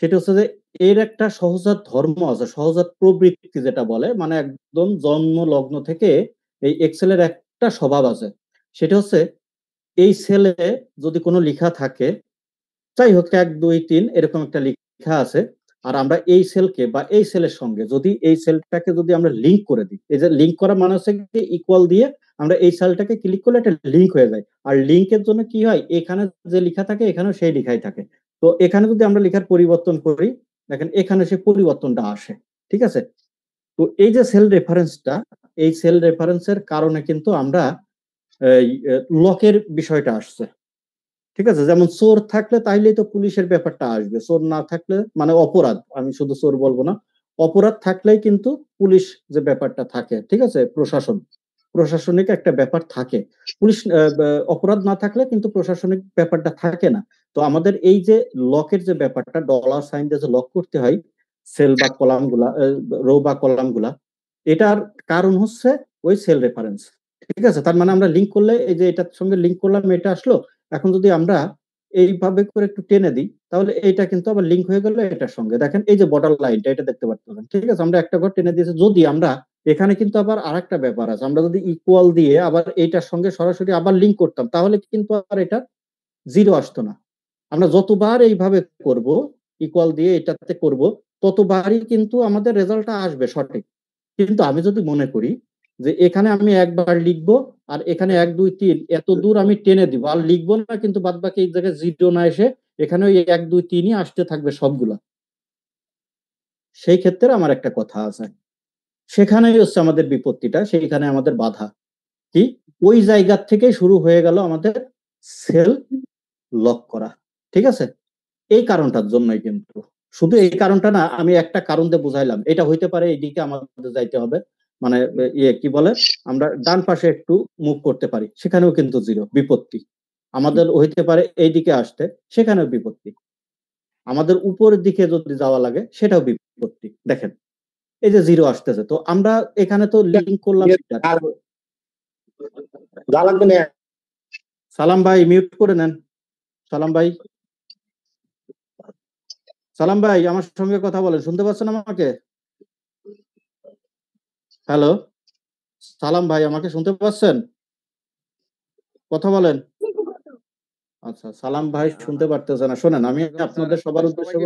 সেটা হচ্ছে যে এর একটা সহজাত ধর্ম আছে, সহজাত প্রবৃত্তি যেটা বলে, মানে একদম জন্ম লগ্ন থেকে এই এক্সেলের একটা স্বভাব আছে। সেটা হচ্ছে এই সেলে যদি কোনো লেখা থাকে, যাই হোক 1 2 3 এরকম একটা লেখা আছে, আর আমরা এই সেলকে বা এই সেলের সঙ্গে যদি এই সেলটাকে যদি আমরা লিঙ্ক করে দিই, এই যে লিঙ্ক করা মানে হচ্ছে ইকুয়াল দিয়ে আমরা এই সেলটাকে ক্লিক করলে একটা লিঙ্ক হয়ে যায়। আর লিঙ্কের জন্য কি হয়, এখানে যে লেখা থাকে এখানেও সেই লেখাই থাকে। তো এখানে যদি আমরা লেখার পরিবর্তন করি, দেখেন এখানে সে পরিবর্তনটা আসে। ঠিক আছে? তো এই যে সেল রেফারেন্সটা, এই সেল রেফারেন্সের কারণে কিন্তু আমরা লকের বিষয়টা আসছে। ঠিক আছে? যেমন চোর থাকলে তাইলেই তো পুলিশের ব্যাপারটা আসবে, চোর না থাকলে মানে অপরাধ, আমি শুধু চোর বলবো না, অপরাধ থাকলেই কিন্তু পুলিশ যে ব্যাপারটা থাকে, ঠিক আছে, প্রশাসন, প্রশাসনিক একটা ব্যাপার থাকে। পুলিশ অপরাধ না থাকলে কিন্তু প্রশাসনিক ব্যাপারটা থাকে না। তো আমাদের এই যে লকের যে ব্যাপারটা, ডলার সাইন দিয়ে যে লক করতে হয় সেল বা কলাম গুলা, রো বা কলাম গুলা, এটার কারণ হচ্ছে ওই সেল রেফারেন্স। ঠিক আছে? তার মানে আমরা লিঙ্ক করলে, এই যে এটার সঙ্গে লিঙ্ক করলাম, এটা আসলো। এখন যদি আমরা এইভাবে করে একটু টেনে দিই, তাহলে এইটা কিন্তু আবার লিঙ্ক হয়ে গেল এটার সঙ্গে। দেখেন এই যে বর্ডার লাইনটা, এটা দেখতে পাচ্ছেন। ঠিক আছে? আমরা একটা ঘর টেনে দিয়েছি। যদি আমরা এখানে কিন্তু আবার আরেকটা ব্যাপার আছে, আমরা যদি ইকুয়াল দিয়ে আবার এইটার সঙ্গে সরাসরি আবার লিঙ্ক করতাম, তাহলে কিন্তু আর এটা জিরো আসতো না। আমরা যতবার এইভাবে করব, ইকুয়াল দিয়ে এটাতে করব, ততবারই কিন্তু আমাদের রেজাল্টটা আসবে সঠিক। কিন্তু আমি যদি মনে করি যে এখানে আমি একবার লিখবো, আর এখানে 1 2 3 এত দূর আমি টেনে দিব আর লিখবো না, কিন্তু বাদ বাকি এই জায়গায় জিরো না এসে এখানে ওই 1 2 3ই আসতে থাকবে সবগুলা, সেই ক্ষেত্রে আমার একটা কথা আছে। সেখানেই হচ্ছে আমাদের বিপত্তিটা, সেইখানে আমাদের বাধা কি, ওই জায়গা থেকে শুরু হয়ে গেল আমাদের সেল লক করা। ঠিক আছে? এই কারণটার জন্যই কিন্তু, শুধু এই কারণটা না, আমি একটা কারণ দিয়ে বুঝাইলাম। এটা হইতে পারে এইদিকে আমাদের যাইতে হবে, মানে ইয়ে কি বলে, আমরা ডান পাশে একটু মুভ করতে পারি, সেখানেও কিন্তু জিরো, বিপত্তি। আমাদের হইতে পারে এইদিকে আসতে, সেখানেও বিপত্তি। আমাদের উপরের দিকে যদি যাওয়া লাগে, সেটাও বিপত্তি। দেখেন এই যে জিরো আসতেছে, তো আমরা এখানে তো লিঙ্ক করলাম। সালাম ভাই মিউট করে নেন। সালাম ভাই, সালাম ভাই আমার সঙ্গে কথা বলেন, শুনতে পাচ্ছেন আমাকে? হ্যালো, সালাম ভাই আমাকে শুনতে পাচ্ছেন? কথা বলেন। আচ্ছা, সালাম ভাই শুনতে পারতেছে না। শোনেন, আমি আপনাদের সবার উদ্দেশ্যে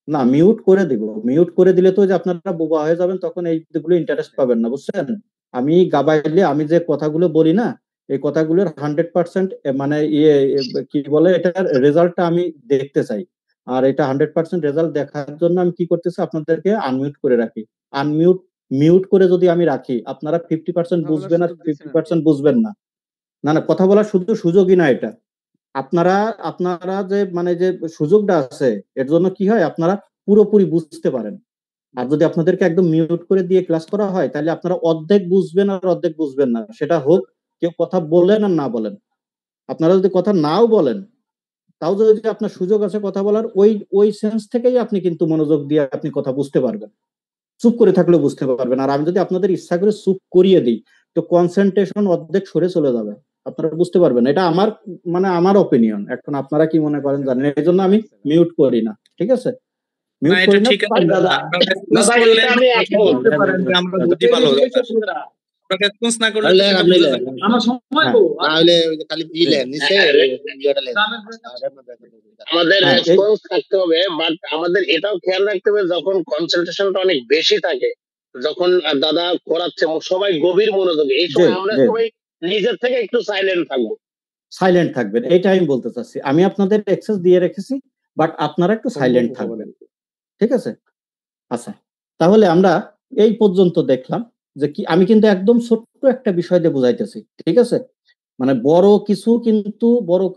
না, মিউট করে দিব। মিউট করে দিলে তো যে আপনারা বোবা হয়ে যাবেন, তখন এইগুলো ইন্টারেস্ট পাবেন না, বুঝছেন? আমি গাবাইলে আমি যে কথাগুলো বলি না, এই কথাগুলোর 100% মানে ইয়ে কি বলে, এটার রেজাল্টটা আমি দেখতে চাই। আর এটা 100% রেজাল্ট দেখার জন্য আমি কি করতেছি, আপনাদেরকে আনমিউট করে রাখি। আনমিউট মিউট করে যদি আমি রাখি, আপনারা 50% বুঝবেন আর 50% বুঝবেন না। না না, কথা বলার শুধু সুযোগই না এটা। আপনারা আপনারা যে মানে যে সুযোগটা আছে, এর জন্য কি হয়, আপনারা পুরোপুরি বুঝতে পারেন। আর যদি আপনাদেরকে একদম মিউট করে দিয়ে ক্লাস করা হয়, তাহলে আপনারা অর্ধেক বুঝবেন আর অর্ধেক বুঝবেন না। সেটা হোক কেউ কথা বলেন আর না বলেন। আপনারা যদি কথা নাও বলেন, তাও যদি আপনার সুযোগ আছে কথা বলার, ওই ওই সেন্স থেকেই আপনি কিন্তু মনোযোগ দিয়ে আপনি কথা বুঝতে পারবেন। চুপ করে থাকলেও বুঝতে পারবেন। আর আমি যদি আপনাদের ইচ্ছা করে চুপ করিয়ে দিই, তো কনসেন্ট্রেশন অর্ধেক সরে চলে যাবে, আপনারা বুঝতে পারবেন। এটা আমার মানে আমার অপিনিয়ন। এখন আপনারা কি মনে করেন জানেন, এই জন্য আমি মিউট করি না। ঠিক আছে? না, মিউট এটা করি না। ঠিক আছে দাদা, আপনার রেসপন্স করলে বুঝতে পারেন যে আমরা বুঝি ভালো দাদা। আপনার রেসপন্স না করলে তো সেটা বোঝা যাবে না। আমার সময় তো তাহলে খালি দিলেন নিচে আমাদের রেসপন্স থাকতে হবে, বাট আমাদের এটাও খেয়াল রাখতে হবে যখন কনসেন্ট্রেশনটা অনেক বেশি থাকে, যখন দাদা করাচ্ছে সবাই গভীর মনোযোগে, এই সময় আমরা সবাই নিজের থেকে একটু সাইলেন্ট থাকবো। সাইলেন্ট থাকবেন, এইটা আমি বলতে চাচ্ছি। আমি আপনাদের অ্যাক্সেস দিয়ে রেখেছি, বাট আপনারা একটু সাইলেন্ট থাকবেন। ঠিক আছে? আচ্ছা, তাহলে আমরা এই পর্যন্ত দেখলাম যে কি, আমি কিন্তু একদম ছোট্ট একটা বিষয় দিয়ে বুঝাইতেছি। ঠিক আছে? মানে বড়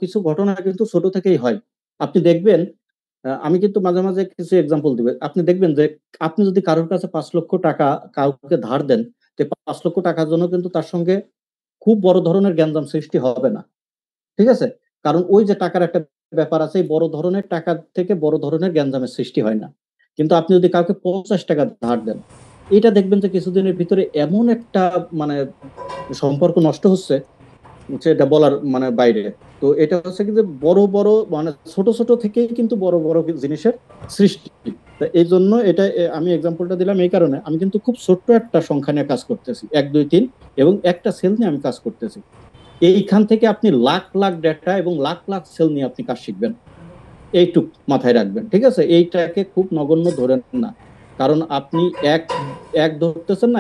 কিছু ঘটনা কিন্তু ছোট থেকেই হয়। আপনি দেখবেন, আমি কিন্তু মাঝে মাঝে কিছু এক্সাম্পল দিবে, আপনি দেখবেন যে আপনি যদি কারোর কাছে 5 লক্ষ টাকা কাউকে ধার দেন, তো 5 লক্ষ টাকার জন্য কিন্তু তার সঙ্গে খুব বড় ধরনের গ্যাঞ্জাম সৃষ্টি হবে না। ঠিক আছে? কারণ ওই যে টাকার একটা ব্যাপার আছে, এই বড় ধরনের টাকা থেকে বড় ধরনের গ্যাঞ্জামের সৃষ্টি হয় না। কিন্তু আপনি যদি কাউকে 50 টাকা ধার দেন, এটা দেখবেন যে কিছুদিনের ভিতরে এমন একটা মানে সম্পর্ক নষ্ট হচ্ছে, এটা বলার মানে বাইরে। তো এটা হচ্ছে কি যে বড় বড় মানে ছোট ছোট থেকেই কিন্তু বড় বড় জিনিসের সৃষ্টি। এই জন্য এটা আমি এক্সাম্পলটা দিলাম এই কারণে, আমি কিন্তু খুব ছোট্ট একটা সংখ্যা নিয়ে কাজ করতেছি, 1 2 3 এবং একটা সেল নিয়ে আমি কাজ করতেছি। এইখান থেকে আপনি লাখ লাখ ডেটা এবং লাখ লাখ সেল নিয়ে আপনি কাজ শিখবেন, এইটুক মাথায় রাখবেন, ঠিক আছে? এইটাকে খুব নগণ্য ধরেন না, কারণ আপনি এক এক ধরতেছেন না,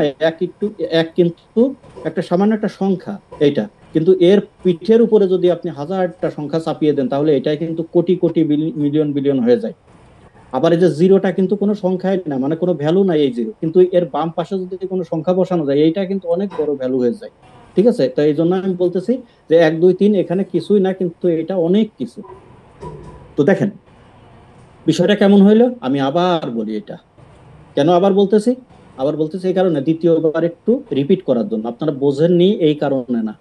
এক কিন্তু একটা সামান্য একটা সংখ্যা এইটা, কিন্তু এর পিঠের উপরে যদি আপনি হাজারটা সংখ্যা চাপিয়ে দেন তাহলে এটাই কিন্তু কোটি কোটি মিলিয়ন বিলিয়ন হয়ে যায়। আবার এই যে জিরোটা কিন্তু কোনো সংখ্যাই না, মানে কোনো ভ্যালু নাই এই জিরো, কিন্তু এর বাম পাশে যদি কোনো সংখ্যা বসানো যায় এইটা কিন্তু অনেক বড় ভ্যালু হয়ে যায়, ঠিক আছে? তো এই জন্য আমি বলতেছি যে 1 2 3 এখানে কিছুই না, কিন্তু এটা অনেক কিছু। তো দেখেন বিষয়টা কেমন হইলো, আমি আবার বলি এটা কেন আবার বলতেছি, এই কারণে দ্বিতীয়বার একটু রিপিট করার জন্য, আপনারা বোঝেননি এই কারণে না,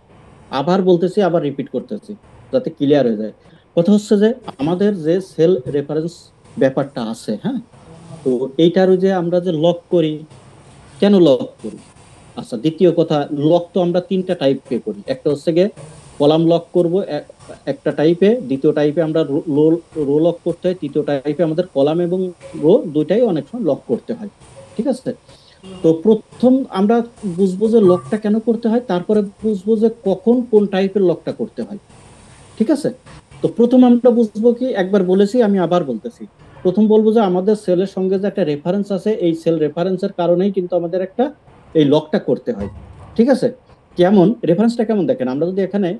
আবার বলতেছি, আবার রিপিট করতেছি যাতে ক্লিয়ার হয়ে যায়। কথা হচ্ছে যে আমাদের যে সেল রেফারেন্স ব্যাপারটা আছে, হ্যাঁ, তো এইটার যে আমরা যে লক করি, কেন লক করি? আচ্ছা, দ্বিতীয় কথা, লক তো আমরা 3টা টাইপে করি। একটা হচ্ছে গিয়ে কলাম লক করব একটা টাইপে, দ্বিতীয় টাইপে আমরা রো লক করতে হয়, তৃতীয় টাইপে আমাদের কলাম এবং রো দুইটাই অনেক সময় লক করতে হয়, ঠিক আছে? তো প্রথম আমরা বুঝবো যে লকটা কেন করতে হয়, তারপরে বুঝবো যে কখন কোন টাইপের লকটা করতে হয়, ঠিক আছে? তো প্রথম আমরা বুঝবো কি, একবার বলেছি আমি আবার বলতেছি, প্রথম বলবো যে আমাদের সেলের সঙ্গে যে একটা রেফারেন্স আছে, এই সেল রেফারেন্সের কারণেই কিন্তু আমাদের একটা এই লকটা করতে হয়, ঠিক আছে? কেমন রেফারেন্সটা কেমন দেখেন, আমরা যদি এখানে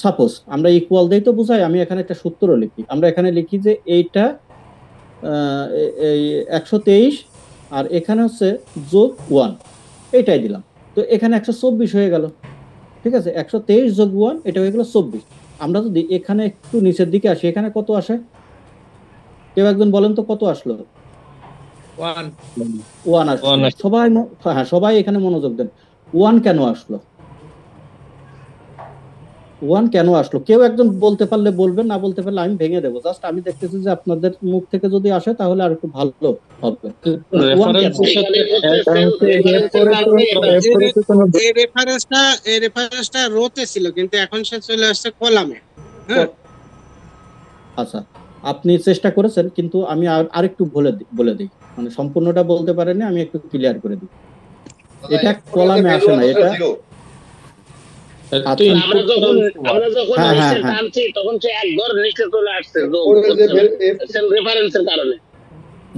সাপোজ আমরা ইকুয়াল দেই তো বুঝাই, আমি এখানে একটা সূত্র লিখি, আমরা এখানে লিখি যে এইটা এই 123 আর এখানে হচ্ছে যোগ 1, এটাই দিলাম, তো এখানে 124 হয়ে গেল, ঠিক আছে? 123 যোগ 1 এটা হয়ে গেল 24। আমরা যদি এখানে একটু নিচের দিকে আসি, এখানে কত আসে কেউ একজন বলেন তো, কত আসলো? 1 আসলো। সবাই হ্যাঁ, সবাই এখানে মনোযোগ দেন, 1 কেন আসলো? 1 কেন আসলো কেউ একজন বলতে পারলে বলবেন, না বলতে পারলে আমি ভেঙে দেবো, জাস্ট আমি দেখতেছি যে আপনাদের মুখ থেকে যদি আসে তাহলে আর একটু ভালো হবে। এই রেফারেন্সটা রোতে ছিল, কিন্তু এখন সে চলে আসছে কলামে। আচ্ছা, আপনি চেষ্টা করেছেন, কিন্তু আমি আরেকটু বলে দিই, মানে সম্পূর্ণটা বলতে পারেনি, আমি একটু ক্লিয়ার করে দিই। এটা কলামে আসে না, এটা আমরা যখন নিচে টানছি তখন সে এক ঘর নিচে চলে আসছে রেফারেন্সের কারণে।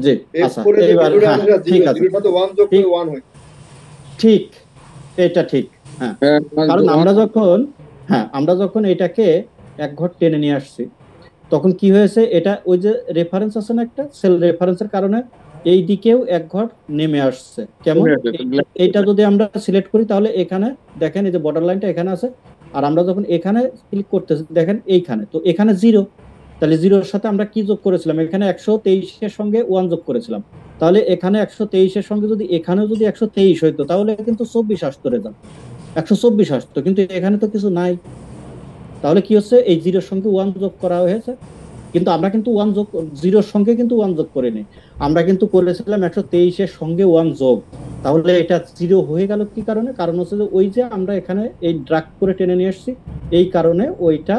জি, আচ্ছা, এবার ঠিক আছে, ঠিক, এটা ঠিক, হ্যাঁ, কারণ আমরা যখন এটাকে এক ঘর টেনে নিয়ে আসছি তখন কি হয়েছে, এটা ওই যে রেফারেন্স আছে না একটা সেল রেফারেন্সের কারণে এই দিকেও এক ঘর নেমে আসছে। কেমন, এটা যদি আমরা সিলেক্ট করি তাহলে এখানে দেখেন এই যে বর্ডার লাইনটা এখানে আছে, আর আমরা যখন এখানে ক্লিক করতেছি দেখেন এইখানে, তো এখানে 0, তাহলে 0-এর সাথে আমরা কি যোগ করেছিলাম, এখানে 123-এর সঙ্গে 1 যোগ করেছিলাম, তাহলে এখানে 123-এর সঙ্গে যদি এখানেও যদি 123 হইতো তাহলে কিন্তু 24 আসতো রেজাল্ট, 124 আসতো, কিন্তু এখানে তো কিছু নাই, তাহলে কি হচ্ছে এই 0-এর সঙ্গে 1 যোগ করা হয়েছে, কিন্তু আমরা কিন্তু 0-এর সঙ্গে কিন্তু 1 যোগ করিনি, আমরা কিন্তু করেছিলাম 123-এর সঙ্গে 1 যোগ, তাহলে এটা 0 হয়ে গেল কি কারণে? কারণ হচ্ছে যে ওই যে আমরা এখানে এই ড্রাগ করে টেনে নিয়ে আসছি, এই কারণে ওইটা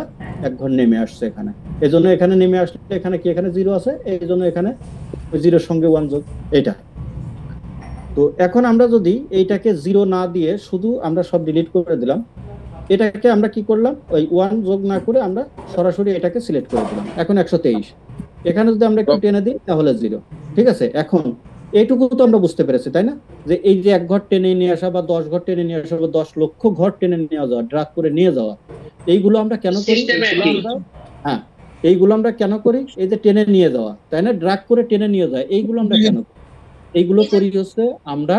এক ঘর নেমে আসছে এখানে, এজন্য এখানে নেমে আসলে এখানে কি, এখানে 0 আছে, এই জন্য এখানে ওই 0-এর সঙ্গে 1 যোগ এটা। তো এখন আমরা যদি এইটাকে 0 না দিয়ে শুধু আমরা সব ডিলিট করে দিলাম, এটাকে আমরা কি করলাম, ওই 1 যোগ না করে আমরা সরাসরি এটাকে সিলেক্ট করে দিলাম, এখন 123, এখানে যদি আমরা একটু টেনে দিই তাহলে 0, ঠিক আছে? এখন এইটুকু তো আমরা বুঝতে পেরেছি, তাই না, যে এই যে এক ঘর টেনে নিয়ে আসা বা 10 ঘর টেনে নিয়ে আসা বা 10 লক্ষ ঘর টেনে নিয়ে যাওয়া, ড্রাগ করে নিয়ে যাওয়া, এইগুলো আমরা কেন করি? হ্যাঁ, এইগুলো আমরা কেন করি? এই যে টেনে নিয়ে যাওয়া, তাই না, ড্রাগ করে টেনে নিয়ে যায়, এইগুলো আমরা কেন করি? এইগুলো করি হচ্ছে আমরা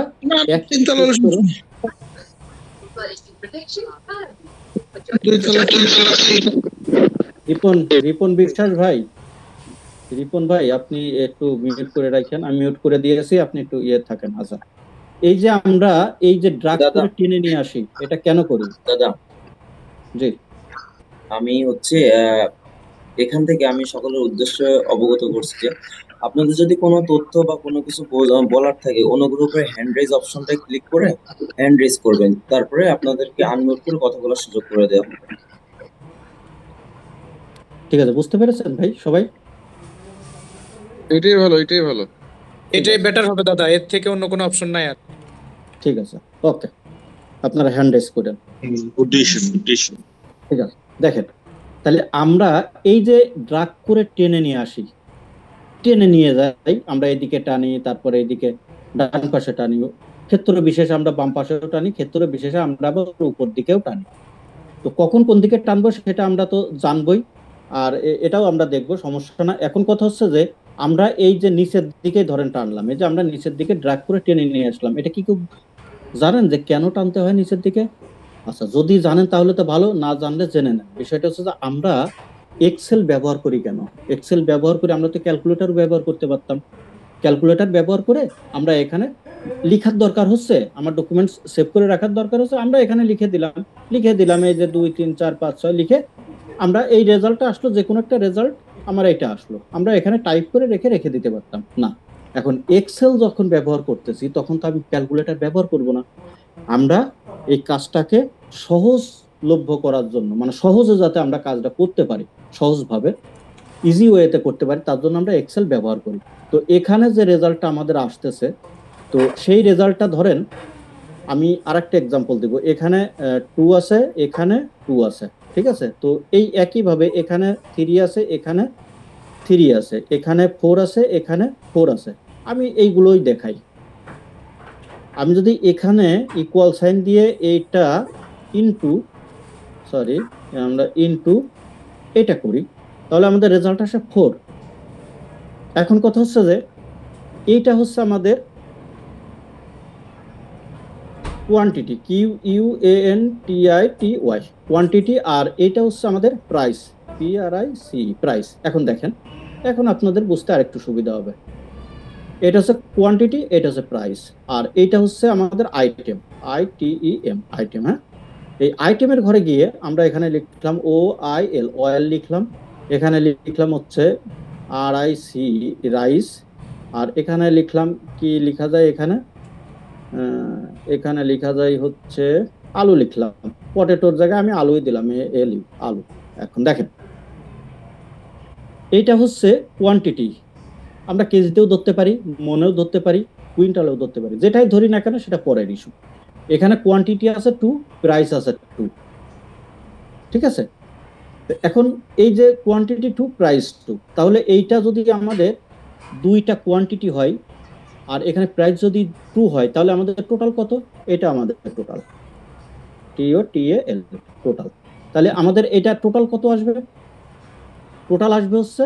রিপন বিশ্বাস ভাই, রিপন ভাই আপনি একটু মিউট করে রাখেন, আমি মিউট করে দিয়েছি, আপনি একটু থাকেন। আচ্ছা, এই যে আমরা এই যে ড্রাগ করে টেনে নিয়ে আসি, এটা কেন করি দাদা? জি, আমি হচ্ছে এখান থেকে আমি সকলের উদ্দেশ্যে অবগত করছি যে আপনাদের যদি কোনো তথ্য বা কোনো কিছু বলার থাকে অনুগ্রহ করে হ্যান্ড রেজ অপশনটা ক্লিক করে হ্যান্ড রেজ করবেন, তারপরে আপনাদেরকে আনমিউট করে কথা বলার সুযোগ করে দেওয়া হবে। ঠিক আছে, বুঝতে পেরেছেন ভাই সবাই? এটাই ভালো, এটাই ভালো, এটাই বেটার হবে দাদা, এর থেকে অন্য কোনো অপশন নাই আর। ঠিক আছে, ওকে, আপনারা হ্যান্ড রেজ করেন। ঠিক আছে, দেখেন তাহলে আমরা এই যে ড্রাগ করে টেনে নিয়ে আসি, টেনে নিয়ে যাই, আমরা এদিকে টানি, তারপরে এদিকে ডান পাশে টানি, ক্ষেত্র বিশেষে আমরা বাম পাশেও টানি, ক্ষেত্র বিশেষে আমরা আবার উপর দিকেও টানি। তো কখন কোন দিকে টানবো সেটা আমরা তো জানবই, আর এটাও আমরা দেখবো, সমস্যা না। এখন কথা হচ্ছে যে আমরা এই যে নিচের দিকে ধরেন টানলাম, এই যে আমরা নিচের দিকে ড্রাগ করে টেনে নিয়ে আসলাম, এটা কি কেউ জানেন যে কেন টানতে হয় নিচের দিকে? আচ্ছা, যদি জানেন তাহলে তো ভালো, না জানলে জেনে নেন। বিষয়টা হচ্ছে যে আমরা এক্সেল ব্যবহার করি কেন? এক্সেল ব্যবহার করে আমরা তো ক্যালকুলেটর ব্যবহার করতে পারতাম। ক্যালকুলেটর ব্যবহার করে আমরা এখানে লিখার দরকার হচ্ছে, আমার ডকুমেন্টস সেভ করে রাখার দরকার হচ্ছে, আমরা এখানে লিখে দিলাম এই যে 2 3 4 5 6 লিখে আমরা এই রেজাল্টটা আসলো, যে কোনো একটা রেজাল্ট আমার এটা আসলো, আমরা এখানে টাইপ করে রেখে দিতে পারতাম না। এখন এক্সেল যখন ব্যবহার করতেছি তখন তো আমি ক্যালকুলেটর ব্যবহার করব না। আমরা এই কাজটাকে সহজলভ্য করার জন্য, মানে সহজে যাতে আমরা কাজটা করতে পারি, সহজভাবে ইজি ওয়েতে করতে পারি, তার জন্য আমরা এক্সেল ব্যবহার করি। তো এখানে যে রেজাল্টটা আমাদের আসতেছে, তো সেই রেজাল্টটা ধরেন আমি আরেকটা এক্সাম্পল দিব, এখানে 2 আছে, এখানে 2 আছে, ঠিক আছে? তো এই একইভাবে এখানে 3 আছে, এখানে 3 আছে, এখানে 4 আছে, এখানে 4 আছে, আমি এইগুলোই দেখাই। আমি যদি এখানে ইকুয়াল সাইন দিয়ে এইটা ইনটু আমরা ইনটু এটা করি, তাহলে আমাদের রেজাল্ট আসে 4। এখন কথা হচ্ছে যে এইটা হচ্ছে আমাদের কোয়ান্টিটি, QUANTITY কোয়ান্টিটি, আর এটা হচ্ছে আমাদের প্রাইস, PRIC প্রাইস। এখন দেখেন, এখন আপনাদের বুঝতে আরেকটু সুবিধা হবে। এটা হচ্ছে কোয়ান্টিটি, এটা হচ্ছে প্রাইস, আর এটা হচ্ছে আমাদের আইটেম, ITEM আইটেম। হ্যাঁ, এই আইটেমের ঘরে গিয়ে আমরা এখানে লিখলাম OIL অয়েল লিখলাম, এখানে লিখলাম হচ্ছে RIC রাইস, আর এখানে লিখলাম কি লিখা যায়, এখানে লেখা যায় হচ্ছে আলু লিখলাম, পটেটোর জায়গায় আমি আলুই দিলাম, আলু। এখন দেখেন এইটা হচ্ছে কোয়ান্টিটি, আমরা কেজিতেও ধরতে পারি, মনেও ধরতে পারি, কুইন্টালেও ধরতে পারি, যেটাই ধরি না কেন সেটা পরের ইস্যু। এখানে কোয়ান্টিটি আছে 2, প্রাইস আছে 2, ঠিক আছে? এখন এই যে কোয়ান্টিটি 2 প্রাইস 2, তাহলে এইটা যদি আমাদের দুইটা কোয়ান্টিটি হয় আর এখানে প্রাইস যদি 2 হয়, তাহলে আমাদের টোটাল কত? এটা আমাদের টোটাল, TOTAL টোটাল। তাহলে আমাদের এটা টোটাল কত আসবে? টোটাল আসবে হচ্ছে,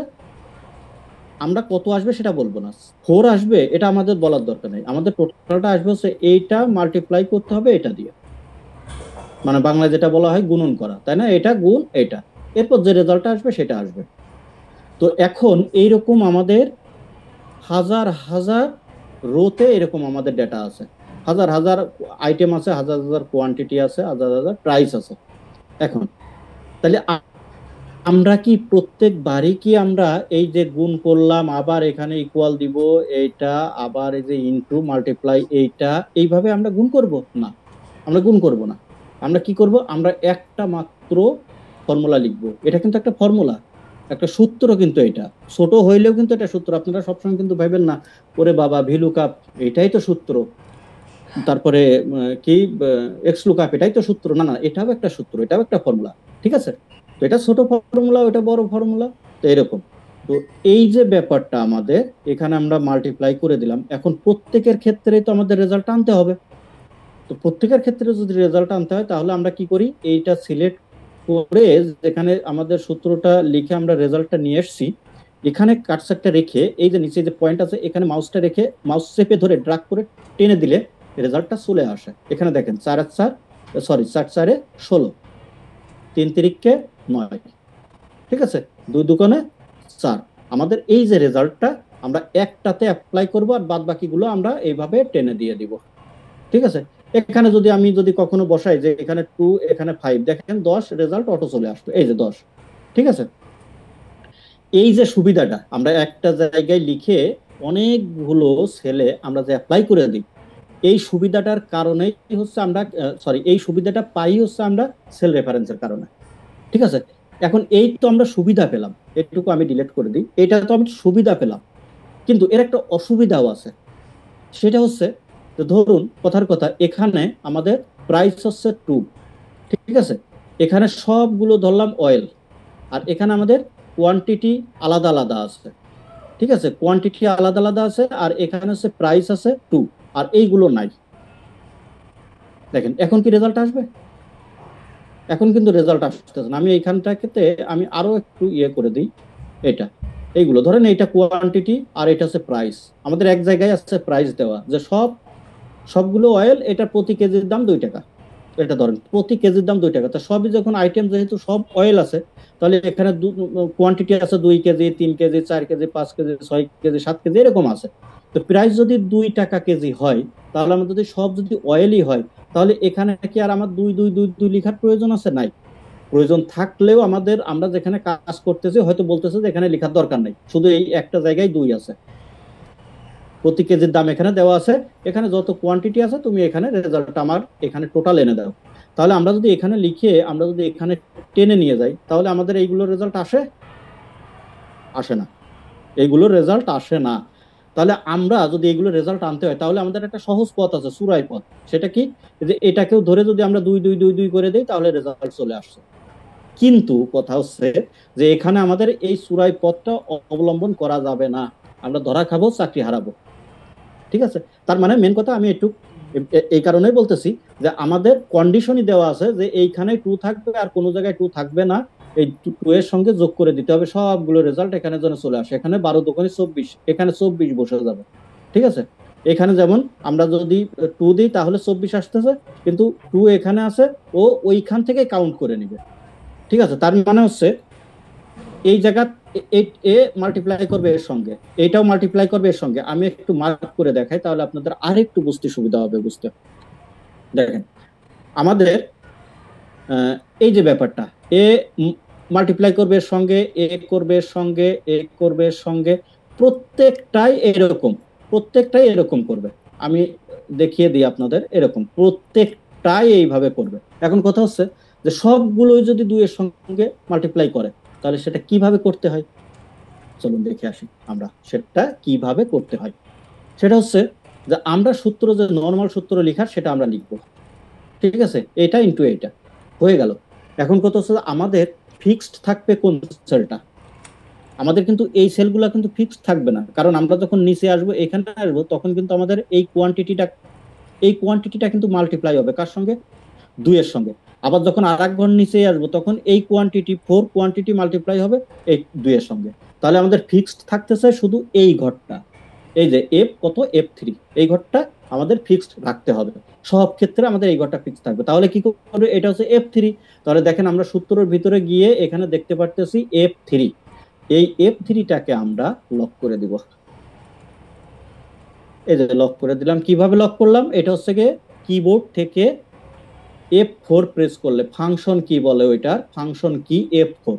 আমরা কত আসবে সেটা বলবো না, 4 আসবে এটা আমাদের বলার দরকার নেই, আমাদের টোটালটা আসবে হচ্ছে এইটা মাল্টিপ্লাই করতে হবে এটা দিয়ে, মানে বাংলা যেটা বলা হয় গুণন করা, তাই না? এটা গুণ এটা, এরপর যে রেজাল্টটা আসবে সেটা আসবে। তো এখন এইরকম আমাদের হাজার হাজার রোতে এরকম আমাদের ডেটা আছে, হাজার হাজার আইটেম আছে, হাজার হাজার কোয়ান্টিটি আছে, হাজার হাজার প্রাইস আছে। এখন তাহলে আমরা কি প্রত্যেকবারই কি আমরা এই যে গুণ করলাম, আবার এখানে ইকুয়াল দিব, এইটা আবার এই যে ইনটু মাল্টিপ্লাই, এইটা এইভাবে আমরা গুণ করব না? আমরা গুণ করব না, আমরা কি করব, আমরা একটা মাত্র ফর্মুলা লিখবো। এটা কিন্তু একটা ফর্মুলা, একটা সূত্র, কিন্তু এটা ছোট হইলেও কিন্তু এটা সূত্র। আপনারা সবসময় কিন্তু ভাবেন না ওরে বাবা ভিলুকাপ এটাই তো সূত্র, তারপরে কি এক্সলুকাপ এটাই তো সূত্র, না না, এটাও একটা সূত্র, এটাও একটা ফর্মুলা, ঠিক আছে? তো এটা ছোট ফর্মুলা, ওটা বড় ফর্মুলা, তো এরকম। তো এই যে ব্যাপারটা আমাদের এখানে আমরা মাল্টিপ্লাই করে দিলাম, এখন প্রত্যেকের ক্ষেত্রে তো আমাদের রেজাল্ট আনতে হবে। তো প্রত্যেকের ক্ষেত্রে যদি রেজাল্ট আনতে হয় তাহলে আমরা কি করি, এইটা সিলেক্ট করে যেখানে আমাদের সূত্রটা লিখে আমরা রেজাল্টটা নিয়ে এসেছি, এখানে কাটসারটা রেখে এই যে নিচে যে পয়েন্ট আছে এখানে মাউসটা রেখে মাউস চেপে ধরে ড্রাগ করে টেনে দিলে রেজাল্টটা চলে আসে। এখানে দেখেন 4 4 16, 3 3 9, ঠিক আছে, 2 2 4। আমাদের এই যে রেজাল্টটা আমরা একটাতে অ্যাপ্লাই করব, আর বাদ বাকিগুলো আমরা এইভাবে টেনে দিয়ে দিব, ঠিক আছে? এখানে যদি আমি কখনো বসাই যে এখানে 2 এখানে 5, দেখেন 10 রেজাল্ট অটো চলে আসবে, এই যে 10, ঠিক আছে? এই যে সুবিধাটা আমরা একটা জায়গায় লিখে অনেকগুলো সেলে আমরা যে অ্যাপ্লাই করে দিই, এই সুবিধাটার কারণেই হচ্ছে আমরা এই সুবিধাটা পাই হচ্ছে আমরা সেল রেফারেন্সের কারণে। ঠিক আছে, এখন এই তো আমরা সুবিধা পেলাম, এটুকু আমি ডিলিট করে দিই, এটা তো আমি সুবিধা পেলাম, কিন্তু এর একটা অসুবিধাও আছে। সেটা হচ্ছে ধরুন কথার কথা, এখানে আমাদের প্রাইস হচ্ছে 2, ঠিক আছে, এখানে সবগুলো ধরলাম অয়েল, আর এখানে আমাদের কোয়ান্টিটি আলাদা আলাদা আছে, ঠিক আছে, কোয়ান্টিটি আলাদা আলাদা আছে, আর এখানে হচ্ছে প্রাইস আছে 2, আর এইগুলো নাই। দেখেন এখন কি রেজাল্ট আসবে? এখন কিন্তু রেজাল্ট আসতেছে না। আমি এইখানটাকে আমি আরো একটু করে দিই, এটা এইগুলো ধরেন এইটা কোয়ান্টিটি আর এটা হচ্ছে প্রাইস, আমাদের এক জায়গায় আছে প্রাইস দেওয়া যে সবগুলো অয়েল, এটা প্রতি কেজির দাম 2 টাকা, এটা ধরেন প্রতি কেজির দাম 2 টাকা। তো সবই যখন আইটেম যেহেতু সব অয়েল আছে, তাহলে এখানে কোয়ান্টিটি আছে 2 KG, 3 KG, 4 KG, 5 KG, 6 KG, 7 KG এরকম আছে। তো প্রাইস যদি 2 টাকা কেজি হয়, তাহলে আমার যদি সব যদি অয়েলই হয়, তাহলে এখানে কি আর আমার 2 লেখার প্রয়োজন আছে? নাই। প্রয়োজন থাকলেও আমরা যেখানে কাজ করতেছি হয়তো বলতেছে যে এখানে লেখার দরকার নাই, শুধু এই একটা জায়গায় 2 আছে, প্রতি কেজির দাম এখানে দেওয়া আছে, এখানে যত কোয়ান্টিটি আছে তুমি এখানে রেজাল্ট আমার এখানে টোটাল এনে দাও। তাহলে আমরা যদি এখানে লিখে আমরা যদি এখানে টেনে নিয়ে যাই, তাহলে আমাদের এইগুলোর রেজাল্ট আসে না, এইগুলোর রেজাল্ট আসে না। তাহলে আমরা যদি এগুলো রেজাল্ট আনতে হয়, তাহলে আমাদের একটা সহজ পথ আছে, চূড়াই পথ। সেটা কি? যে এটাকেও ধরে যদি আমরা 2 করে দিই, তাহলে রেজাল্ট চলে আসছে। কিন্তু কথা হচ্ছে যে এখানে আমাদের এই চূড়াই পথটা অবলম্বন করা যাবে না, আমরা ধরা খাবো, চাকরি হারাবো। ঠিক আছে, তার মানে মেন কথা আমি একটু এই কারণেই বলতেছি যে আমাদের কন্ডিশনই দেওয়া আছে যে এইখানে 2 থাকবে আর কোনো জায়গায় 2 থাকবে না, এই 2 এর সঙ্গে যোগ করে দিতে হবে সবগুলো রেজাল্ট এখানে যেন চলে আসে। এখানে 12 দোকানে 24, এখানে 24 বসে যাবে। ঠিক আছে, এখানে যেমন আমরা যদি 2 দিই তাহলে 24 আসতেছে, কিন্তু 2 এখানে আছে, ও ওইখান থেকে কাউন্ট করে নিবে। ঠিক আছে, তার মানে হচ্ছে এই জায়গা এ মাল্টিপ্লাই করবে এর সঙ্গে, এটাও মাল্টিপ্লাই করবে এর সঙ্গে। আমি একটু মার্ক করে দেখাই, তাহলে আপনাদের আরেকটু বুঝতে সুবিধা হবে। বুঝতে দেখেন, আমাদের এই যে ব্যাপারটা, এ মাল্টিপ্লাই করবে এর সঙ্গে, এ করবে এর সঙ্গে, এ করবে এর সঙ্গে, প্রত্যেকটাই এরকম করবে। আমি দেখিয়ে দিই আপনাদের, এরকম প্রত্যেকটাই এইভাবে করবে। এখন কথা হচ্ছে যে সবগুলোই যদি 2 এর সঙ্গে মাল্টিপ্লাই করে, তাহলে সেটা কিভাবে করতে হয়? চলুন দেখে আসি আমরা সেটা কিভাবে করতে হয়। সেটা হচ্ছে যে আমরা সূত্র, যে নরমাল সূত্র লেখার, সেটা আমরা লিখব। ঠিক আছে, এটা ইনটু এইটা হয়ে গেল। এখন কথা হচ্ছে আমাদের ফিক্সড থাকবে কোন সেলটা? আমাদের কিন্তু এই সেলগুলো কিন্তু ফিক্সড থাকবে না, কারণ আমরা যখন নিচে আসবো, এখানে আসবো, তখন কিন্তু আমাদের এই কোয়ান্টিটিটা কিন্তু মাল্টিপ্লাই হবে কার সঙ্গে? 2 এর সঙ্গে। আবার যখন আরেক ঘর নিচে আসবো, তখন এই কোয়ান্টিটি 4 কোয়ান্টিটি মাল্টিপ্লাই হবে এই 2 এর সঙ্গে। তাহলে আমাদের ফিক্সড থাকতেছে শুধু এই ঘরটা, এই যে এফ কত, F3, এই ঘরটা আমাদের ফিক্সড রাখতে হবে। সব ক্ষেত্রে আমাদের এই ঘরটা ফিক্সড থাকবে। তাহলে কি করবে? এটা হচ্ছে F3। তাহলে দেখেন আমরা সূত্রের ভিতরে গিয়ে এখানে দেখতে পারতেছি F3, এই F3টাকে আমরা লক করে দিব। এই যে লক করে দিলাম। কিভাবে লক করলাম? এটা হচ্ছে গিয়ে কিবোর্ড থেকে F4 প্রেস করলে, ফাংশন কি বলে ওইটার, ফাংশন কি F4।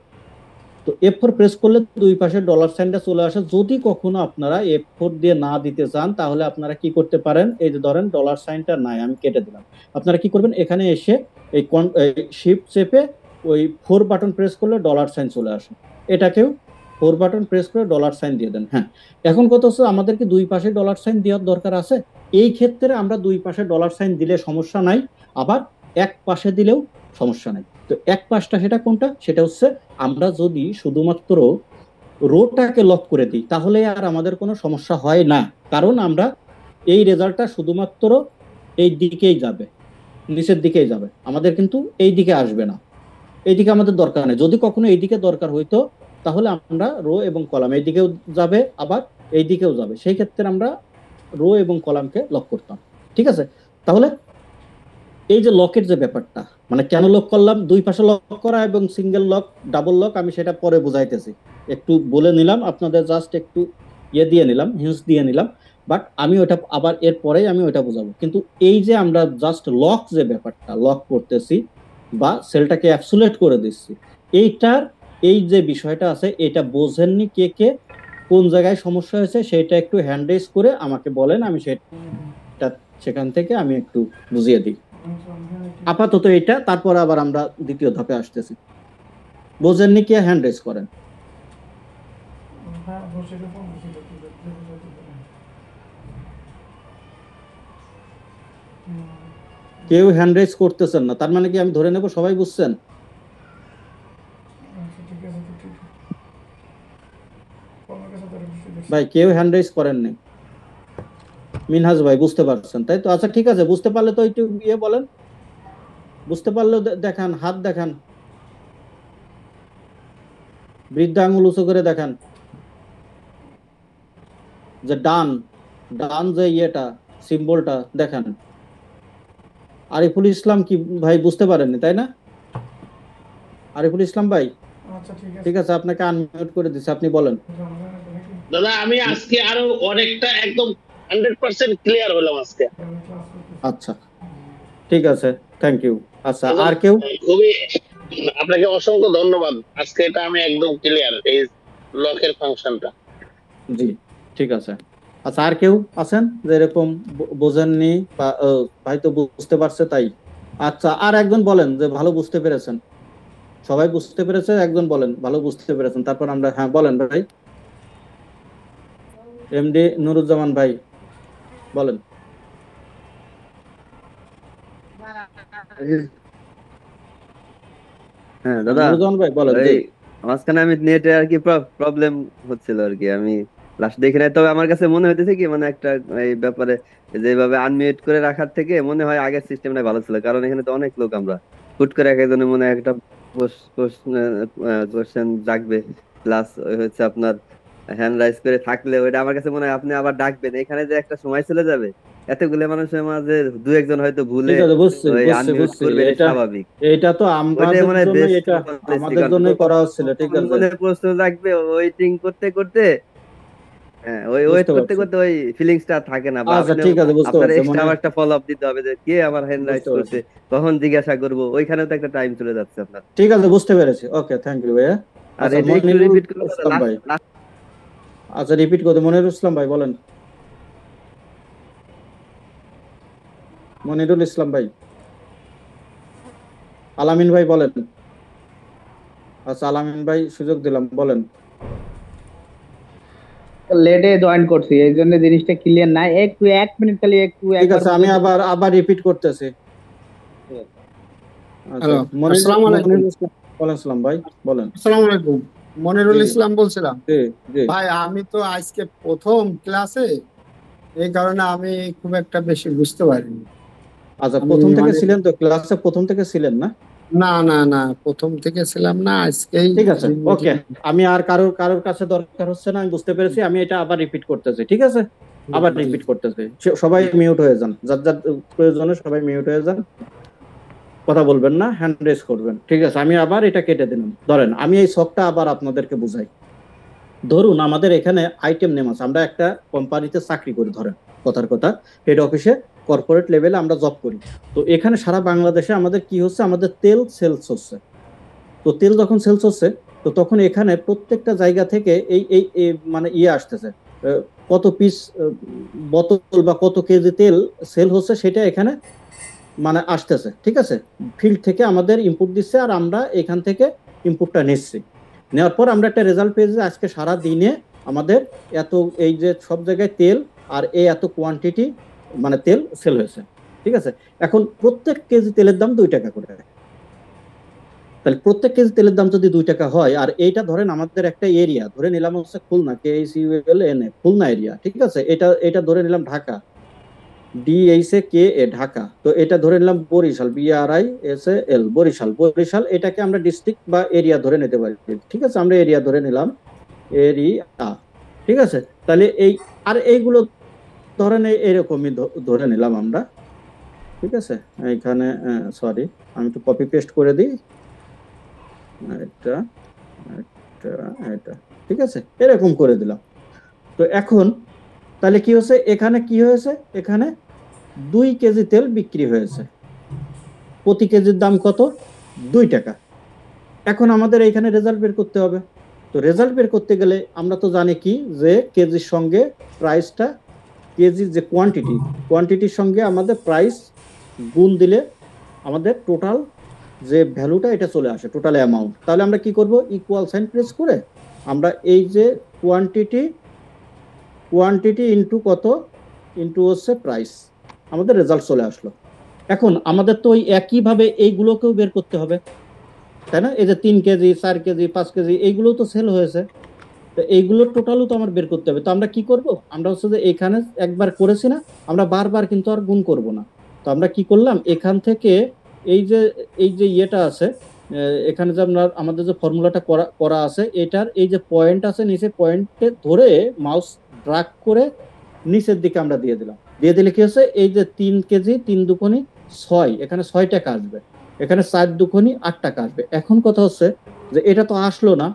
তো F4 প্রেস করলে দুই পাশে ডলার সাইনটা চলে আসে। যদি কখনো আপনারা F4 দিয়ে না দিতে চান, তাহলে আপনারা কি করতে পারেন, এই যে ধরেন ডলার সাইনটা নাই, আমি কেটে দিলাম, আপনারা কি করবেন, এখানে এসে এই শিফট চেপে ওই 4 বাটন প্রেস করলে ডলার সাইন চলে আসে, এটাকেও 4 বাটন প্রেস করে ডলার সাইন দিয়ে দেন। হ্যাঁ, এখন কত হচ্ছে, আমাদেরকে দুই পাশে ডলার সাইন দেওয়ার দরকার আছে। এই ক্ষেত্রে আমরা দুই পাশে ডলার সাইন দিলে সমস্যা নাই, আবার এক পাশে দিলেও সমস্যা নাই। তো এক পাশটা সেটা কোনটা? সেটা হচ্ছে আমরা যদি শুধুমাত্র রোটাকে লক করে দিই, তাহলে আর আমাদের কোনো সমস্যা হয় না, কারণ আমরা এই রেজাল্টটা শুধুমাত্র এই দিকেই যাবে, নিচের দিকেই যাবে, আমাদের কিন্তু এই দিকে আসবে না। এই দিকে আমাদের দরকার নেই। যদি কখনো এই দিকে দরকার হইতো, তাহলে আমরা রো এবং কলাম এই দিকেও যাবে, আবার এই দিকেও যাবে, সেই ক্ষেত্রে আমরা রো এবং কলামকে লক করতাম। ঠিক আছে, তাহলে এই যে লকের যে ব্যাপারটা, মানে কেন লক করলাম, দুই পাশে লক করা এবং সিঙ্গেল লক, ডাবল লক, আমি সেটা পরে বুঝাইতেছি, একটু বলে নিলাম আপনাদের, জাস্ট একটু দিয়ে নিলাম, হিন্স দিয়ে নিলাম, বাট আমি ওটা আবার এর পরেই আমি ওটা বুঝাবো। কিন্তু এই যে আমরা জাস্ট লক যে ব্যাপারটা লক করতেছি বা সেলটাকে অ্যাবসোলিউট করে দিচ্ছি, এই যে বিষয়টা আছে এটা বোঝেননি কে কে, কোন জায়গায় সমস্যা হয়েছে সেটা একটু হ্যান্ড রেজ করে আমাকে বলেন, আমি সেটা সেখান থেকে আমি একটু বুঝিয়ে দিই। আপাতত এটা, তারপর আবার আমরা দ্বিতীয় ধাপে আসতেছি। বোঝেননি কে হ্যান্ড রেজ করেন। কেউ হ্যান্ড রেজ করতেছেন না, তার মানে কি আমি ধরে নেব সবাই বুঝছেন? ভাই কেউ হ্যান্ড রেজ করেননি। মিনহাজ ভাই বুঝতে পারছেন তাই তো? আচ্ছা ঠিক আছে, বুঝতে পারলে তো একটু ইয়ে বলেন, বুঝতে পারলেও দেখান, হাত দেখান, বৃদ্ধা আঙুল উঁচু করে দেখান যে ডান, ডান যে ইয়েটা সিম্বলটা দেখান। আরিফুল ইসলাম কি ভাই বুঝতে পারেননি তাই না? আরিফুল ইসলাম ভাই ঠিক আছে, আপনাকে আনমিউট করে দিচ্ছি, আপনি বলেন। দাদা আমি আজকে আরো অনেকটা একদম 100% ক্লিয়ার হলাম আজকে। আচ্ছা ঠিক আছে, থ্যাংক ইউ। আচ্ছা আর কেউ? খুবই আপনাকে অসংখ্য ধন্যবাদ, আজকে এটা আমি একদম ক্লিয়ার এই লকের ফাংশনটা। জি ঠিক আছে। আচ্ছা আর কেউ আছেন যে এরকম বোঝেননি বা ভাই তো বুঝতে পারছে তাই? আচ্ছা আর একজন বলেন যে ভালো বুঝতে পেরেছেন। সবাই বুঝতে পেরেছে, একজন বলেন ভালো বুঝতে পেরেছেন, তারপর আমরা হ্যাঁ বলেন ভাই। এমডি নুরুজ্জামান ভাই বলেন। হ্যাঁ দাদা, নুরুজ্জামান ভাই বলেন। ওই মাঝখানে আমি নেটে আর কি প্রবলেম হচ্ছিল আর কি, আমি লাস্ট দেখি নাই। তবে আমার কাছে মনে হইতেছে কি মানে একটা এই ব্যাপারে যেভাবে আনমিউট করে রাখার থেকে মনে হয় আগের সিস্টেমটা ভালো ছিল, কারণ এখানে তো অনেক লোক, আমরা হুট করে এক একজনের মনে হয় একটা কোশ্চেন জাগবে, প্লাস হচ্ছে আপনার হ্যান্ড রাইজ করে থাকলে ওইটা আমার কাছে মনে হয় আপনি আবার ডাকবেন, এখানে যে একটা সময় চলে যাবে, এতগুলো মানুষের মাঝে দু একজন হয়তো ভুলে ওই আনমিউট করবে, এটা স্বাভাবিক। এটা তো আমাদের জন্য, এটা আমাদের জন্য করা হচ্ছিল, ঠিক আছে। মনে প্রশ্ন রাখবে, ওয়েটিং করতে করতে ওই ওয়েট করতে করতে ওই ফিলিংসটা থাকে না, বা ঠিক আছে বুঝতে আপনার পারছি, এক্সট্রা একটা ফলো আপ দিতে হবে যে কে আমার হ্যান্ড রাইজ করছে, কখন জিজ্ঞাসা করব, ওইখানেও তো একটা টাইম চলে যাচ্ছে আপনার। ঠিক আছে বুঝতে পেরেছি, ওকে থ্যাংক ইউ ভাইয়া। আর এটা একটু রিপিট করুন ভাই। আচ্ছা রিপিট করতে মনিরুল ইসলাম ভাই বলেন। মনিরুল ইসলাম ভাই, আলামিন ভাই বলেন। আচ্ছা আলামিন ভাই সুযোগ দিলাম, বলেন। লেটে জয়েন করছি এই জন্য জিনিসটা ক্লিয়ার নাই, একটু 1 মিনিট খালি একটু। ঠিক আছে আমি আবার রিপিট করতেছি। হ্যালো, আসসালামু আলাইকুম। ওয়ালাইকুম আসসালাম ভাই বলেন। আসসালামু আলাইকুম, মনিরুল ইসলাম বলছিলাম। ভাই আমি তো আজকে প্রথম ক্লাসে, এই কারণে আমি খুব একটা বেশি বুঝতে পারিনি। আচ্ছা প্রথম থেকে ছিলেন তো ক্লাসে? প্রথম থেকে ছিলেন না? না না না, প্রথম থেকে ছিলাম না, আজকেই। ঠিক আছে ওকে, আমি আর কারোর কাছে দরকার হচ্ছে না, আমি বুঝতে পেরেছি। আমি এটা আবার রিপিট করতেছি, ঠিক আছে? আবার রিপিট করতেছি, সবাই মিউট হয়ে যান, যার যার প্রয়োজনে সবাই মিউট হয়ে যান, কথা বলবেন না, হ্যান্ড রেজ করবেন, ঠিক আছে? আমি আবার এটা কেটে দিলাম। ধরেন আমি এই ছকটা আবার আপনাদেরকে বুঝাই। ধরুন আমাদের এখানে আইটেম নেম আছে, আমরা একটা কোম্পানিতে চাকরি করি, ধরেন কথার কথা হেড অফিসে কর্পোরেট লেভেলে আমরা জব করি। তো এখানে সারা বাংলাদেশে আমাদের কি হচ্ছে, আমাদের তেল সেলস হচ্ছে। তো তেল যখন সেলস হচ্ছে, তো তখন এখানে প্রত্যেকটা জায়গা থেকে এই মানে ইয়ে আসতেছে, কত পিস বোতল বা কত কেজি তেল সেল হচ্ছে সেটা এখানে মানে আসতেছে, ঠিক আছে? ফিল্ড থেকে আমাদের ইনপুট দিচ্ছে, আর আমরা এখান থেকে ইনপুটটা নিচ্ছি। নেওয়ার পর আমরা একটা রেজাল্ট পেয়েছি, আজকে সারা দিনে আমাদের এত, এই যে সব জায়গায় তেল আর এই এত কোয়ান্টিটি মানে তেল সেল হয়েছে, ঠিক আছে? এখন প্রত্যেক কেজি তেলের দাম 2 টাকা করে, তাহলে প্রত্যেক কেজি তেলের দাম যদি 2 টাকা হয়, আর এইটা ধরেন আমাদের একটা এরিয়া ধরে নিলাম হচ্ছে খুলনা, KHULNA খুলনা এরিয়া, ঠিক আছে? এটা ধরে নিলাম ঢাকা, DHA ঢাকা, তো এটা ধরে নিলাম বরিশাল, BRISAL বরিশাল, এটাকে আমরা ডিস্ট্রিক্ট বা এরিয়া ধরে নিতে পারি, ঠিক আছে? আমরা এরিয়া ধরে নিলাম, এরিয়া, ঠিক আছে? তাহলে এই আর এইগুলো ধরেন এরকমই ধরে নিলাম আমরা, ঠিক আছে? এখানে সরি আমি একটু কপি পেস্ট করে দিই, এটা ঠিক আছে, এরকম করে দিলাম। তো এখন তাহলে কি হচ্ছে, এখানে কি হয়েছে, এখানে 2 কেজি তেল বিক্রি হয়েছে, প্রতি কেজির দাম কত? 2 টাকা, এখন আমাদের এইখানে রেজাল্ট বের করতে হবে। তো রেজাল্ট বের করতে গেলে আমরা তো জানি কি যে কেজির সঙ্গে প্রাইসটা, কেজির যে কোয়ান্টিটির সঙ্গে আমাদের প্রাইস গুণ দিলে আমাদের টোটাল যে ভ্যালুটা এটা চলে আসে, টোটাল অ্যামাউন্ট। তাহলে আমরা কি করব, ইকুয়াল সাইন প্রেস করে আমরা এই যে কোয়ান্টিটি ইনটু কত ইনটু হচ্ছে প্রাইস, আমাদের রেজাল্ট চলে আসলো। এখন আমাদের তো ওই একইভাবে এইগুলোকেও বের করতে হবে, তাই না? এই যে 3 কেজি 4 কেজি 5 কেজি এইগুলো তো সেল হয়েছে, তো এইগুলোর টোটালও তো আমার বের করতে হবে। তো আমরা কি করব, আমরা হচ্ছে যে এখানে একবার করেছি না, আমরা বারবার কিন্তু আর গুণ করব না। তো আমরা কি করলাম, এখান থেকে এই যে ইয়েটা আছে, এখানে যে আমাদের যে ফর্মুলাটা করা আছে, এটার এই যে পয়েন্ট আছে নিচে, পয়েন্টে ধরে মাউস ড্রাগ করে নিচের দিকে আমরা দিয়ে দিলাম। দিয়ে দিলে কি হচ্ছে, এই যে 3 কেজি 3 দুগুণি 6, এখানে 6 টাকা আসবে, এখানে 4 দুগুণি 8 টাকা আসবে। এখন কথা হচ্ছে যে এটা তো আসলো না,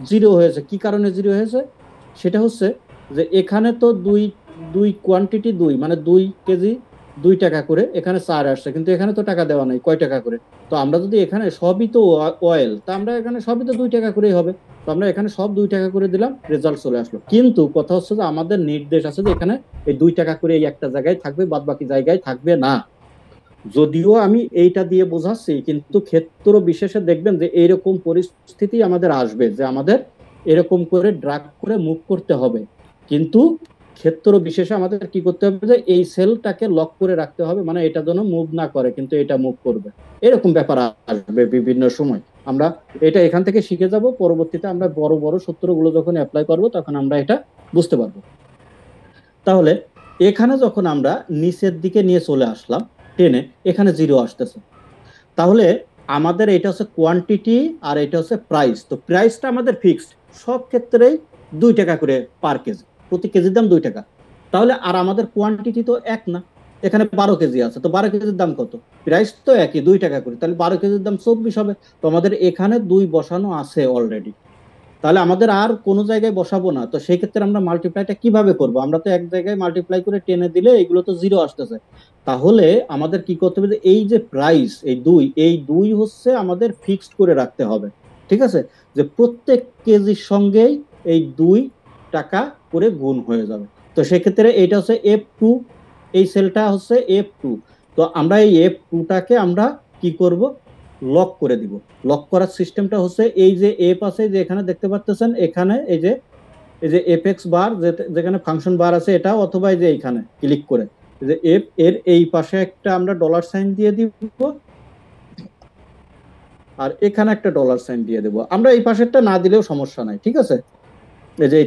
জিরো হয়েছে। কি কারণে জিরো হয়েছে, সেটা হচ্ছে যে এখানে তো দুই কোয়ান্টিটি 2 মানে 2 কেজি 2 টাকা করে, এখানে 4 আসছে, কিন্তু এখানে তো টাকা দেওয়া নাই কয় টাকা করে। তো আমরা যদি এখানে সবই তো অয়েল, তা আমরা এখানে সবই তো 2 টাকা করেই হবে, তো আমরা এখানে সব 2 টাকা করে দিলাম, রেজাল্ট চলে আসলো। কিন্তু কথা হচ্ছে যে আমাদের নির্দেশ আছে যে এখানে এই 2 টাকা করে এই একটা জায়গায় থাকবে, বাদ বাকি জায়গায় থাকবে না। যদিও আমি এইটা দিয়ে বোঝাচ্ছি, কিন্তু ক্ষেত্র বিশেষে দেখবেন যে এইরকম পরিস্থিতি আমাদের আসবে যে আমাদের এরকম করে ড্রাগ করে মুভ করতে হবে। কিন্তু ক্ষেত্র বিশেষে আমাদের কি করতে হবে, যে এই সেলটাকে লক করে রাখতে হবে, মানে এটা যেন মুভ না করে, কিন্তু এটা মুভ করবে, এরকম ব্যাপার আসবে বিভিন্ন সময়। আমরা এটা এখান থেকে শিখে যাব, পরবর্তীতে আমরা বড় বড় সূত্রগুলো যখন অ্যাপ্লাই করব তখন আমরা এটা বুঝতে পারবো। তাহলে এখানে যখন আমরা নিচের দিকে নিয়ে চলে আসলাম টেনে, এখানে জিরো আসতেছে, তাহলে আমাদের এটা হচ্ছে কোয়ান্টিটি আর এটা হচ্ছে প্রাইস। তো প্রাইসটা আমাদের ফিক্সড, সব ক্ষেত্রেই 2 টাকা করে পার কেজি, প্রতি কেজির দাম 2 টাকা। তাহলে আর আমাদের কোয়ান্টিটি তো এক না, এখানে 12 কেজি আছে, তো 12 কেজির দাম কত, প্রাইস তো একই 2 টাকা করে, তাহলে 12 কেজির দাম 24 হবে। তো আমাদের এখানে 2 বসানো আছে অলরেডি, তাহলে আমাদের আর কোনো জায়গায় বসাবো না। তো সেই ক্ষেত্রে আমরা মাল্টিপ্লাইটা কিভাবে করব, আমরা তো এক জায়গায় মাল্টিপ্লাই করে টেনে দিলে এগুলো তো জিরো আসতেছে। তাহলে আমাদের কি করতে হবে, এই যে প্রাইস এই দুই হচ্ছে আমাদের ফিক্সড করে রাখতে হবে, ঠিক আছে? যে প্রত্যেক কেজির সঙ্গেই এই 2 টাকা করে গুণ হয়ে যাবে। তো সেক্ষেত্রে এইটা হচ্ছে F2, এই সেলটা হচ্ছে F2। তো আমরা এই F2টাকে আমরা কি করব, লক করে দিব। লক করার সিস্টেমটা হচ্ছে এই যে এফ আছে, যে এখানে দেখতে পাচ্ছেন, এখানে এই যে এফএক্স বার, যেখানে ফাংশন বার আছে এটা, অথবা এই যে এইখানে ক্লিক করে যে এফ এর এই পাশে একটা আমরা ডলার সাইন দিয়ে দিব, আর এখানে একটা ডলার সাইন দিয়ে দেব। আমরা এই পাশেরটা না দিলেও সমস্যা নাই, ঠিক আছে? এই যে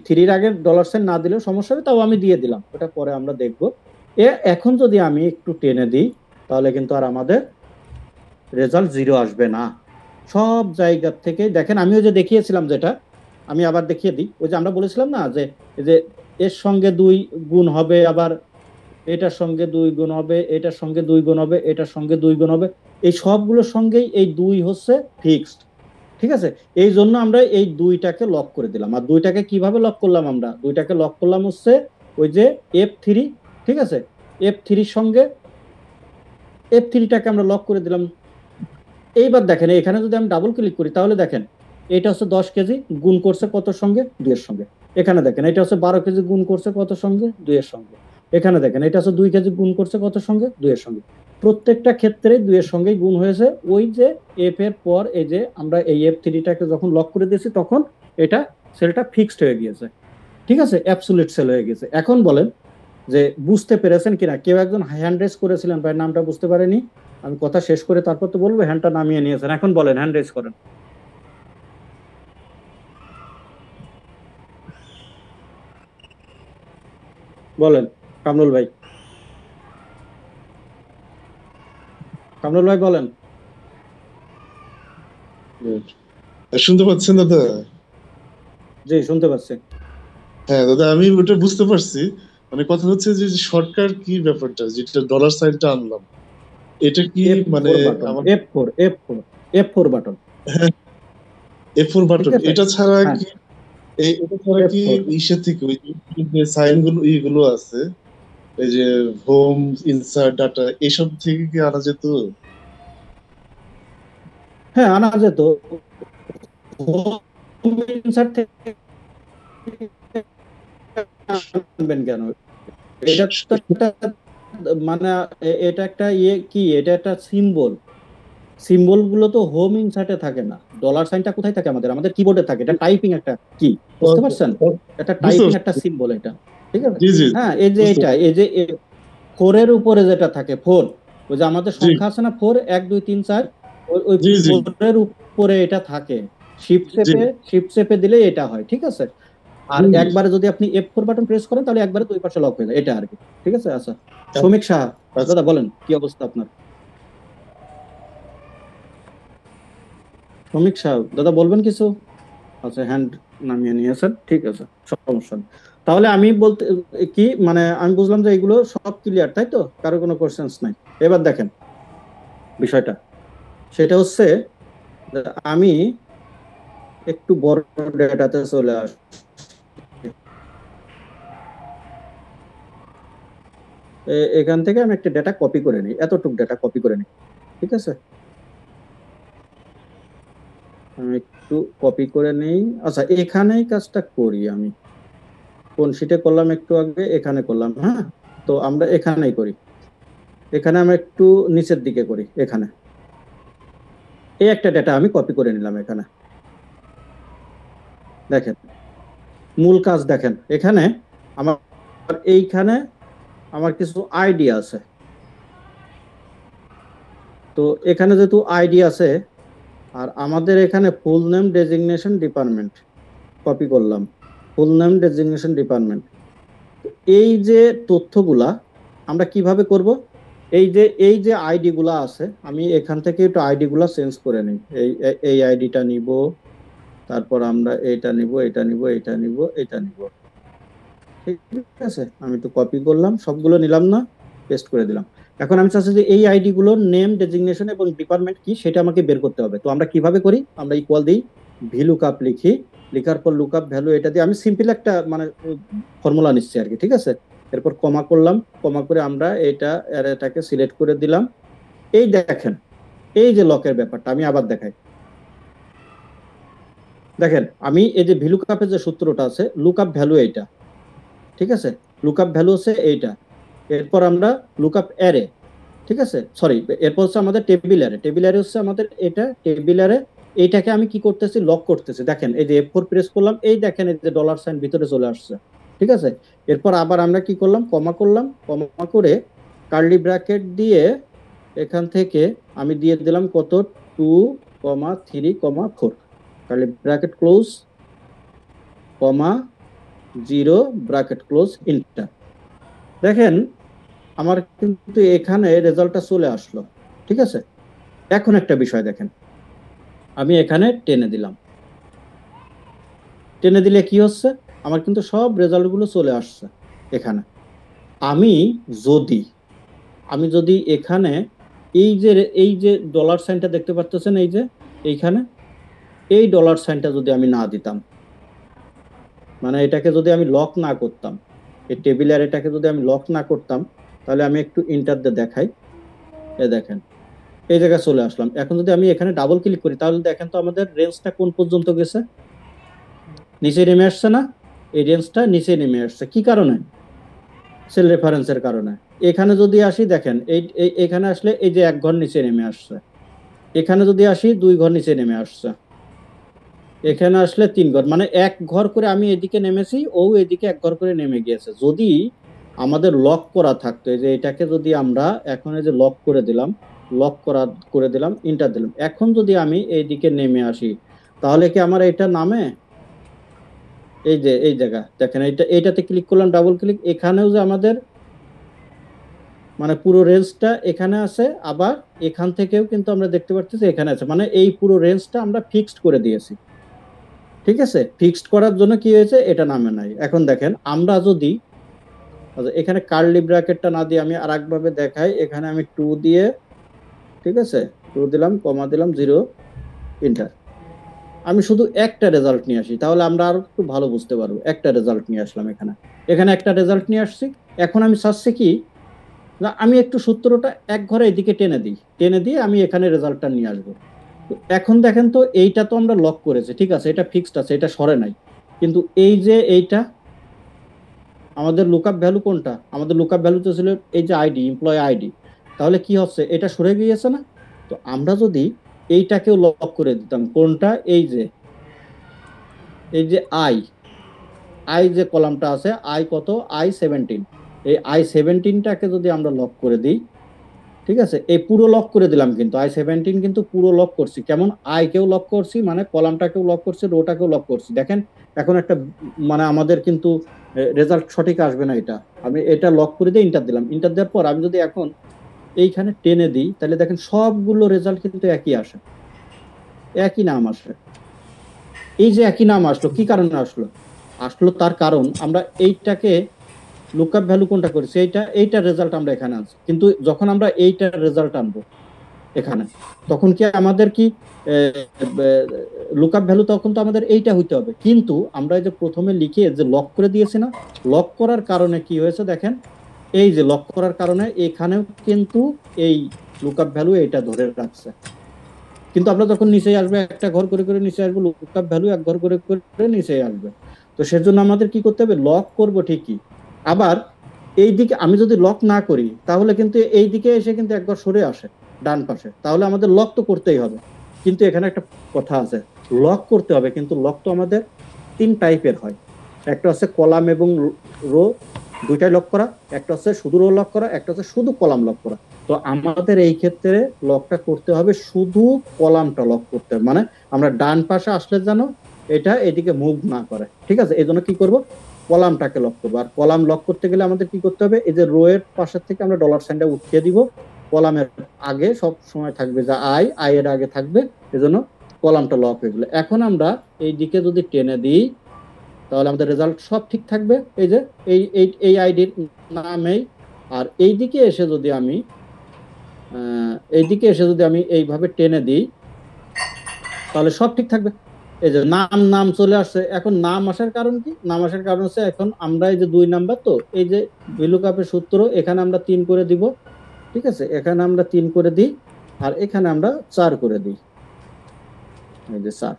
থ্রির আগে ডলার সাইন না দিলেও সমস্যা হবে, তাও আমি দিয়ে দিলাম, ওটা পরে আমরা দেখব। এখন যদি আমি একটু টেনে দিই, তাহলে কিন্তু আর আমাদের রেজাল্ট জিরো আসবে না। সব জায়গা থেকে দেখেন, আমি ওই যে দেখিয়েছিলাম, যেটা আমি আবার দেখিয়ে দিই, ওই যে আমরা বলেছিলাম না যে এর সঙ্গে 2 গুণ হবে, আবার এটার সঙ্গে 2 গুণ হবে, এটার সঙ্গে 2 গুণ হবে, এটার সঙ্গে 2 গুণ হবে, এই সবগুলোর সঙ্গেই এই 2 হচ্ছে ফিক্সড, ঠিক আছে? এই জন্য আমরা এই 2টাকে লক করে দিলাম। আর 2টাকে কিভাবে লক করলাম, আমরা 2টাকে লক করলাম হচ্ছে ওই যে F3, ঠিক আছে? F3-র সঙ্গে F3টাকে আমরা লক করে দিলাম। এইবার দেখেন, এখানে যদি আমি ডাবল ক্লিক করি, তাহলে দেখেন এটা হচ্ছে 10 কেজি গুণ করছে কত সঙ্গে, 2 এর সঙ্গে। এখানে দেখেন এটা হচ্ছে 12 কেজি গুণ করছে কত সঙ্গে, 2 এর সঙ্গে। এখানে দেখেন এটা হচ্ছে 2 কেজি গুণ করছে কত সঙ্গে, 2 এর সঙ্গে। প্রত্যেকটা ক্ষেত্রে 2 এর সঙ্গেই গুণ হয়েছে। ওই যে এফ এর পর এই যে আমরা এই F3টাকে যখন লক করে দিয়েছি, তখন এটা সেলটা ফিক্সড হয়ে গিয়েছে, ঠিক আছে? অ্যাবসলিউট সেল হয়ে গেছে। এখন বলেন যে বুঝতে পেরেছেন কিনা? কেউ একজন হ্যান্ড রেজ করেছিলেন, ভাই নামটা বুঝতে পারেনি, আমি কথা শেষ করে তারপর তো বলবো, হ্যান্ডটা নামিয়ে নিয়েছেন। এখন বলেন, হ্যান্ড রেজ করেন, বলেন। কামরুল ভাই, কামরুল ভাই বলেন। শুনতে পাচ্ছেন দাদা? জি, শুনতে পাচ্ছি। হ্যাঁ দাদা, আমি ওটা বুঝতে পারছি। মানে কথা হচ্ছে যে শর্টকাট কি ব্যাপারটা, যেটা ডলার সাইনটা আনলাম, এটা কি মানে F4 বাটন, হ্যাঁ F4 বাটন, এটা ছাড়া কি এটা ছাড়া কি ইসের থেকে ওই যে সাইন গুলো এইগুলো আছে, এই যে হোম ইনসার্ট ডাটা, এসব থেকে কি আনা যেত? হ্যাঁ আনা যেত। হোম ইনসার্ট থেকে আনবেন কেন? এটা তো একটা মানে এটা একটা কি, এটা একটা সিম্বল। সিম্বল গুলো তো হোম ইনসার্টে থাকে না। ডলার সাইনটা কোথায় থাকে? আমাদের কিবোর্ডে থাকে। এটা টাইপিং একটা কি, বুঝতে পারছেন? এটা টাইপিং একটা সিম্বল এটা, ঠিক আছে? হ্যাঁ, এই যে এটা, এই যে 4 এর উপরে যেটা থাকে 4, ওই যে আমাদের সংখ্যা আছে না 4 1 2 3 4, ওই 4 এর উপরে এটা থাকে। শিফট চেপে দিলে এটা হয়, ঠিক আছে? আর একবারে যদি আপনি F4 বাটন প্রেস করেন তাহলে একবারে দুই পাশে লক হয়ে যায়, এটা আর কি, ঠিক আছে? আচ্ছা, শ্রমিক সাহা দাদা বলেন কি অবস্থা আপনার? শ্রমিক সাহা দাদা বলবেন কিছু? আচ্ছা, হ্যান্ড নামিয়ে নিয়েছেন, ঠিক আছে, সমস্যা নেই। তাহলে আমি বলতে কি, মানে আমি বুঝলাম যে এগুলো সব ক্লিয়ার, তাই তো? কারো কোনো কোশ্চেন্স নাই? এবার দেখেন বিষয়টা, সেটা হচ্ছে আমি একটু বড় ডেটাতে চলে আসি। এখান থেকে আমি একটা ডেটা কপি করে নিই, এতটুকু ডেটা কপি করে নিই, ঠিক আছে? আমি একটু কপি করে নেই। আচ্ছা, এখানেই কাজটা করি আমি। কোন শিটে করলাম একটু আগে? এখানে করলাম। হ্যাঁ, তো আমরা এখানেই করি। এখানে আমরা একটু নিচের দিকে করি। এখানে এই একটা ডেটা আমি কপি করে নিলাম। এখানে দেখেন মূল কাজ, দেখেন এখানে আমার এইখানে আমার কিছু আইডি আছে। তো এখানে যেহেতু আইডি আছে, আর আমাদের এখানে full name designation department copy করলাম, ফুল নেম ডেজিগনেশন ডিপার্টমেন্ট। এই যে তথ্যগুলা আমরা কিভাবে করব? এই যে আইডি গুলা আছে, আমি এখান থেকে একটু আইডি গুলা চেঞ্জ করে নিই। এই আইডিটা নিব, তারপর আমরা এটা নিব, এটা নিব, এটা নিব, এটা নিব, ঠিক আছে? আমি একটু কপি করলাম, সবগুলো নিলাম না, পেস্ট করে দিলাম। এখন আমি চাচ্ছি যে এই আইডি গুলোর নেম, ডেজিগনেশন এবং ডিপার্টমেন্ট কি সেটা আমাকে বের করতে হবে। তো আমরা কিভাবে করি? আমরা ইকুয়াল দিই, VLOOKUP লিখি, লেখার পর লুকআপ ভ্যালু এটা দিয়ে আমি সিম্পল একটা মানে ফর্মুলা নিচ্ছি আর কি, ঠিক আছে? এরপর কমা করলাম, কমা করে আমরা এটাকে সিলেক্ট করে দিলাম। এই দেখেন, এই যে লকের ব্যাপারটা আমি আবার দেখাই। দেখেন আমি এই যে VLOOKUP এর যে সূত্রটা আছে, লুকআপ ভ্যালু এইটা, ঠিক আছে? লুকআপ ভ্যালু হচ্ছে এইটা। এরপর আমরা লুকআপ অ্যারে, ঠিক আছে, সরি, এরপর হচ্ছে আমাদের টেবিল অ্যারে। টেবিল অ্যারে হচ্ছে আমাদের এটা, টেবিল অ্যারে এইটাকে আমি কি করতেছি? লক করতেছি। দেখেন এই যে F4 প্রেস করলাম, এই দেখেন এই যে ডলার সাইন ভিতরে চলে আসছে, ঠিক আছে? এরপর আবার আমরা কি করলাম? কমা করলাম, কমা করে কার্লি ব্র্যাকেট দিয়ে এখান থেকে আমি দিয়ে দিলাম কত? 2, 3, 4, কার্লি ব্র্যাকেট ক্লোজ, কমা 0, ব্র্যাকেট ক্লোজ, ইন্টার। দেখেন আমার কিন্তু এখানে রেজাল্টটা চলে আসলো, ঠিক আছে? এখন একটা বিষয় দেখেন, আমি এখানে টেনে দিলাম, টেনে দিলে কি হচ্ছে? আমার কিন্তু সব রেজাল্ট গুলো চলে আসছে এখানে। আমি যদি এখানে এই যে ডলার সাইনটা দেখতে পাচ্ছেন, এই যে এইখানে এই ডলার সাইনটা যদি আমি না দিতাম, মানে এটাকে যদি আমি লক না করতাম, এই টেবিল অ্যারেটাকে যদি আমি লক না করতাম, তাহলে আমি একটু ইন্টার দিয়ে দেখাই। এই দেখেন এই জায়গায় চলে আসলাম। এখন যদি আমি এখানে ডাবল ক্লিক করি, তাহলে দেখেন তো আমাদের রেঞ্জটা কোন পর্যন্ত গেছে? নিচে নেমে আসছে না? এই রেঞ্জটা নিচে নেমে আসছে। কি কারণে? সেল রেফারেন্সের কারণে। এখানে যদি আসি, দেখেন এখানে আসলে এই যে 1 ঘর নিচে নেমে আসছে। এখানে যদি আসি 2 ঘর নিচে নেমে আসছে। এখানে আসলে 3 ঘর, মানে 1 ঘর করে আমি এদিকে নেমেছি, ও এদিকে 1 ঘর করে নেমে গিয়েছে। যদি আমাদের লক করা থাকতো, এই যে এটাকে যদি আমরা এখন এই যে লক করে দিলাম, করে দিলাম, ইন্টার দিলাম, এখন যদি আমি এইদিকে নেমে আসি, তাহলে কি আমার এটা নামে? এই যে এই জায়গা দেখেন, এইটাতে ক্লিক করলাম, ডাবল ক্লিক, এখানেও যে আমাদের মানে পুরো রেঞ্জটা এখানে আছে, আবার এখান থেকেও কিন্তু আমরা দেখতে পাচ্ছি এখানে আছে, মানে এই পুরো রেঞ্জটা আমরা ফিক্সড করে দিয়েছি, ঠিক আছে? ফিক্সড করার জন্য কি হয়েছে? এটা নামে নাই। এখন দেখেন আমরা যদি এখানে কার্লি ব্র্যাকেটটা না দিয়ে আমি আরেকভাবে দেখাই, এখানে আমি 2 দিয়ে, ঠিক আছে, 2 দিলাম, কমা দিলাম, 0, ইন্টার। আমি শুধু একটা রেজাল্ট নিয়ে আসি, তাহলে আমরা আরো একটু ভালো বুঝতে পারবো। একটা রেজাল্ট নিয়ে আসলাম, এখানে একটা রেজাল্ট নিয়ে আসছি। এখন আমি চাচ্ছি কি, না আমি একটু সূত্রটা 1 ঘরে এদিকে টেনে দিয়ে আমি এখানে রেজাল্টটা নিয়ে আসবো। এখন দেখেন তো এইটা তো আমরা লক করেছি, ঠিক আছে, এটা ফিক্সড আছে, এটা সরে নাই, কিন্তু এই যে এইটা আমাদের লুকআপ ভ্যালু কোনটা, আমাদের লুকআপ ভ্যালু তো ছিল এই যে আইডি, এমপ্লয় আইডি, তাহলে কি হচ্ছে, এটা সরে গিয়েছে না? তো আমরা যদি এইটাকেও লক করে দিতাম, কোনটা, এই যে আই যে কলামটা আছে, আই কত, I-17, এই I-17টাকে যদি আমরা লক করে দিই, ঠিক আছে, এই পুরো লক করে দিলাম, কিন্তু I-17 কিন্তু পুরো লক করছি, কেমন, কেও লক করছি, মানে কলামটাকেও লক করছি, রোটাকেও লক করছি। দেখেন এখন একটা মানে আমাদের কিন্তু রেজাল্ট সঠিক আসবে না, এটা আমি এটা লক করে দিয়ে ইন্টার দিলাম, ইন্টার দেওয়ার পর আমি যদি এখন এইখানে টেনে দিই, তাহলে দেখেন সবগুলো রেজাল্ট কিন্তু একই আসে, একই নাম আসে। এই যে একই নাম আসলো, কি কারণে আসলো তার কারণ আমরা এইটাকে লুকআপ ভ্যালু কোনটা করেছি, এইটার রেজাল্ট আমরা এখানে আনছি, কিন্তু যখন আমরা এইটার রেজাল্ট আনবো এখানে, তখন কি আমাদের কি লুকআপ ভ্যালু, তখন তো আমাদের এইটা হইতে হবে, কিন্তু আমরা যে প্রথমে লিখে যে লক করে দিয়েছি না, লক করার কারণে কি হয়েছে দেখেন, এই যে লক করার কারণে এখানেও কিন্তু এই লুকআপ ভ্যালু এইটা ধরে রাখছে, কিন্তু আমরা যখন নিচে আসবে একটা ঘর করে করে নিচে আসবো, লুকআপ ভ্যালু এক ঘর করে করে নিচে আসবে। তো সেজন্য আমাদের কি করতে হবে, লক করব ঠিকই, আবার এই দিকে আমি যদি লক না করি তাহলে কিন্তু এই দিকে এসে কিন্তু একবার সরে আসে ডান পাশে, তাহলে আমাদের লক তো করতেই হবে। কিন্তু এখানে একটা কথা আছে, লক করতে হবে, কিন্তু লক তো আমাদের 3 টাইপের হয়, একটা হচ্ছে কলাম এবং রো দুইটাই লক করা, একটা হচ্ছে শুধু রো লক করা, একটা হচ্ছে শুধু কলাম লক করা। তো আমাদের এই ক্ষেত্রে লকটা করতে হবে শুধু কলামটা লক করতে হবে, মানে আমরা ডান পাশে আসলে যেন এটা এদিকে মুভ না করে, ঠিক আছে, এই জন্য কি করব, কলামটাকে লক করবো। আর কলাম লক করতে গেলে আমাদের কি করতে হবে, এই যে রো এর পাশের থেকে আমরা ডলার সাইনটা উঠিয়ে দিব, কলামের আগে সব সময় থাকবে যা আই এর আগে থাকবে, এজন্য কলামটা লক হয়ে গেল। এখন আমরা এই দিকে যদি টেনে দিই তাহলে আমাদের রেজাল্ট সব ঠিক থাকবে, এই যে এই আইডির নামেই। আর এই দিকে এসে যদি আমি এইভাবে টেনে দিই তাহলে সব ঠিক থাকবে। এই যে নাম চলে আসছে, এখন নাম আসার কারণ কি, নাম আসার কারণ হচ্ছে এখন আমরা এই যে 2 নাম্বার, তো এই যে ভিলুকআপের সূত্র এখানে আমরা 3 করে দিব, ঠিক আছে, এখানে আমরা 3 করে দিই, আর এখানে আমরা 4 করে দিই, এই যে 4,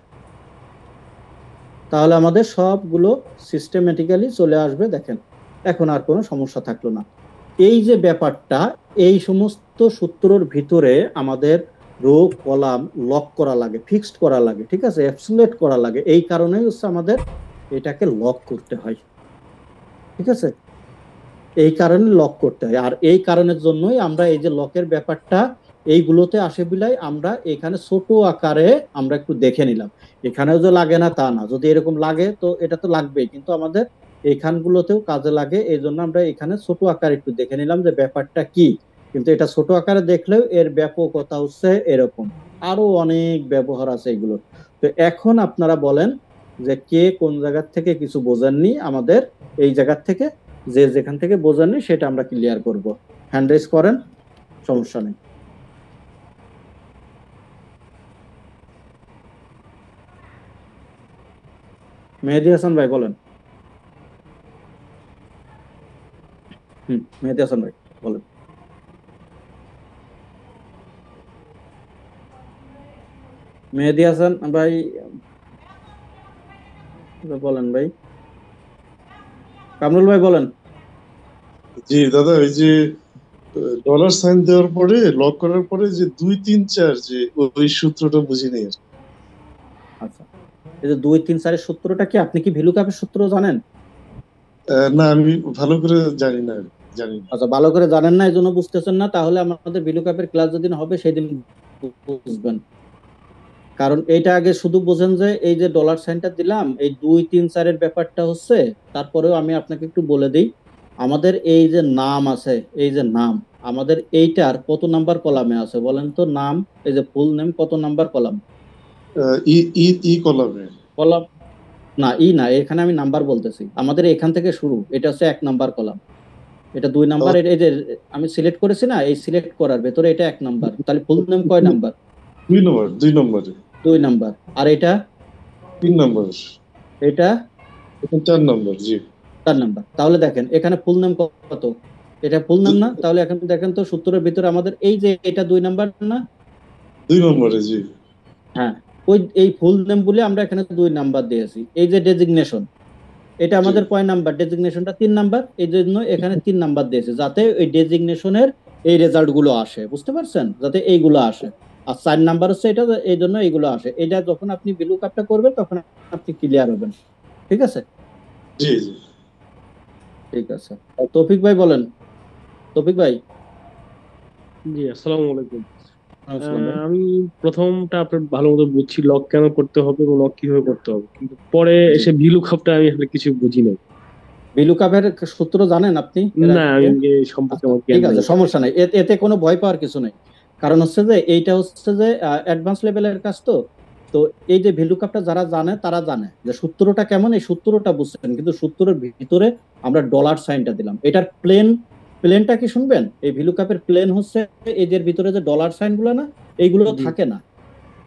তাহলে আমাদের সবগুলো সিস্টেমেটিক্যালি চলে আসবে। দেখেন এখন আর কোনো সমস্যা থাকলো না। এই যে ব্যাপারটা, এই সমস্ত সূত্রর ভিতরে আমাদের রো কলাম লক করা লাগে, ফিক্সড করা লাগে, ঠিক আছে, অ্যাবসলিউট করা লাগে, এই কারণেই হচ্ছে আমাদের এটাকে লক করতে হয়, ঠিক আছে, এই কারণে লক করতে হয়। আর এই কারণের জন্যই আমরা এই যে লকের ব্যাপারটা এইগুলোতে আসে বিলাই আমরা এখানে ছোট আকারে আমরা একটু দেখে নিলাম, এখানেও যে লাগে না তা না, যদি এরকম লাগে তো এটা তো লাগবেই, কিন্তু আমাদের এইখানগুলোতেও কাজে লাগে, এই জন্য আমরা এখানে ছোট আকারে একটু দেখে নিলাম যে ব্যাপারটা কি। কিন্তু এটা ছোট আকারে দেখলেও এর ব্যাপকতা হচ্ছে এরকম, আরো অনেক ব্যবহার আছে এগুলো। তো এখন আপনারা বলেন যে কে কোন জায়গা থেকে কিছু বোঝেননি, আমাদের এই জায়গা থেকে যে যেখান থেকে বোঝেননি সেটা আমরা ক্লিয়ার করব। হ্যান্ড রেজ করেন, সমস্যা নেই। মেহেদী হাসান ভাই বলেন। মেহেদী হাসান ভাই বলেন। মেহেদী হাসান ভাই বলেন ভাই। কামরুল ভাই বলেন। জি দাদা, ওই যে ডলার সাইন দেওয়ার পরে লক করার পরে যে 2 3 4 যে ওই সূত্রটা বুঝি নেই। আচ্ছা, এই যে 2 3 4 এর সূত্রটা কি আপনি কি ভিলুকআপের সূত্র জানেন? না, আমি ভালো করে জানি না। আচ্ছা, ভালো করে জানেন না, এজন্য বুঝতেছেন না, তাহলে আমাদের ভিলুকআপের ক্লাস যেদিন হবে সেদিন বুঝবেন। কারণ এইটা আগে শুধু বোঝেন যে এই যে ডলার সাইনটা দিলাম, এই 2 3 4 এর ব্যাপারটা হচ্ছে। তারপরেও আমি আপনাকে একটু বলে দিই, আমাদের এই যে নাম আছে, এই যে নাম আমাদের এইটার কত নাম্বার কলামে আছে বলেন তো? নাম, এই যে ফুল নেম কত নাম্বার কলাম? ই কলামে। কলাম না, না, এখানে আমি নাম্বার বলতেছি, আমাদের এখান থেকে শুরু, এটা হচ্ছে 1 নাম্বার কলাম, এটা 2 নাম্বার, এই যে আমি সিলেক্ট করেছি না, এই সিলেক্ট করার ভেতরে এটা 1 নাম্বার, তাহলে ফুল নেম কয় নাম্বার? 2 নাম্বার। আর এটা 3 নাম্বার, এটা 4 নাম্বার। জি, 4 নাম্বার। তাহলে দেখেন এখানে ফুল নেম কত, এটা ফুল নেম না, তাহলে এখন দেখেন তো সূত্রের ভিতরে আমাদের এই যে এটা 2 নাম্বার না? 2 নম্বরে। জি, হ্যাঁ, ওই এই ফুল নেম বলে আমরা এখানে 2 নাম্বার দিয়েছি। এই যে ডেজিগনেশন, এটা আমাদের কয় নাম্বার? ডেজিগনেশনটা 3 নাম্বার, এই জন্য এখানে 3 নাম্বার দিয়েছে, যাতে ওই ডেজিগনেশনের এই রেজাল্ট গুলো আসে, বুঝতে পারছেন, যাতে এইগুলো আসে। আর 4 নাম্বার হচ্ছে এটা, এই জন্য এইগুলো আসে। এটা যখন আপনি VLOOKUP-টা করবেন তখন আপনি ক্লিয়ার হবেন। ঠিক আছে, জি জি। ঠিক আছে। তৌফিক ভাই বলেন। তৌফিক ভাই। জি, আসসালামু আলাইকুম। আমি প্রথমটা আপনার ভালো মতো বুঝছি, লক কেন করতে হবে এবং লক কিভাবে করতে হবে, কিন্তু পরে এসে VLOOKUP-টা আমি আসলে কিছু বুঝি নাই। VLOOKUP-এর সূত্র জানেন আপনি? না, আমি এই সম্পর্কে আমার জ্ঞান ঠিক আছে, নাই। সমস্যা নাই, এতে কোনো ভয় পাওয়ার কিছু নেই। কারণ হচ্ছে যে এইটা হচ্ছে যে অ্যাডভান্স লেভেলের কাজ। তো এই যে VLOOKUP-টা যারা জানে তারা জানে যে সূত্রটা কেমন, এই সূত্রটা বুঝছেন, কিন্তু সূত্রের ভিতরে আমরা ডলার সাইনটা দিলাম। এটার প্লেনটা কি শুনবেন? এই VLOOKUP-এর প্লেন হচ্ছে এই যে ভিতরে যে ডলার সাইন গুলো না, এইগুলো থাকে না,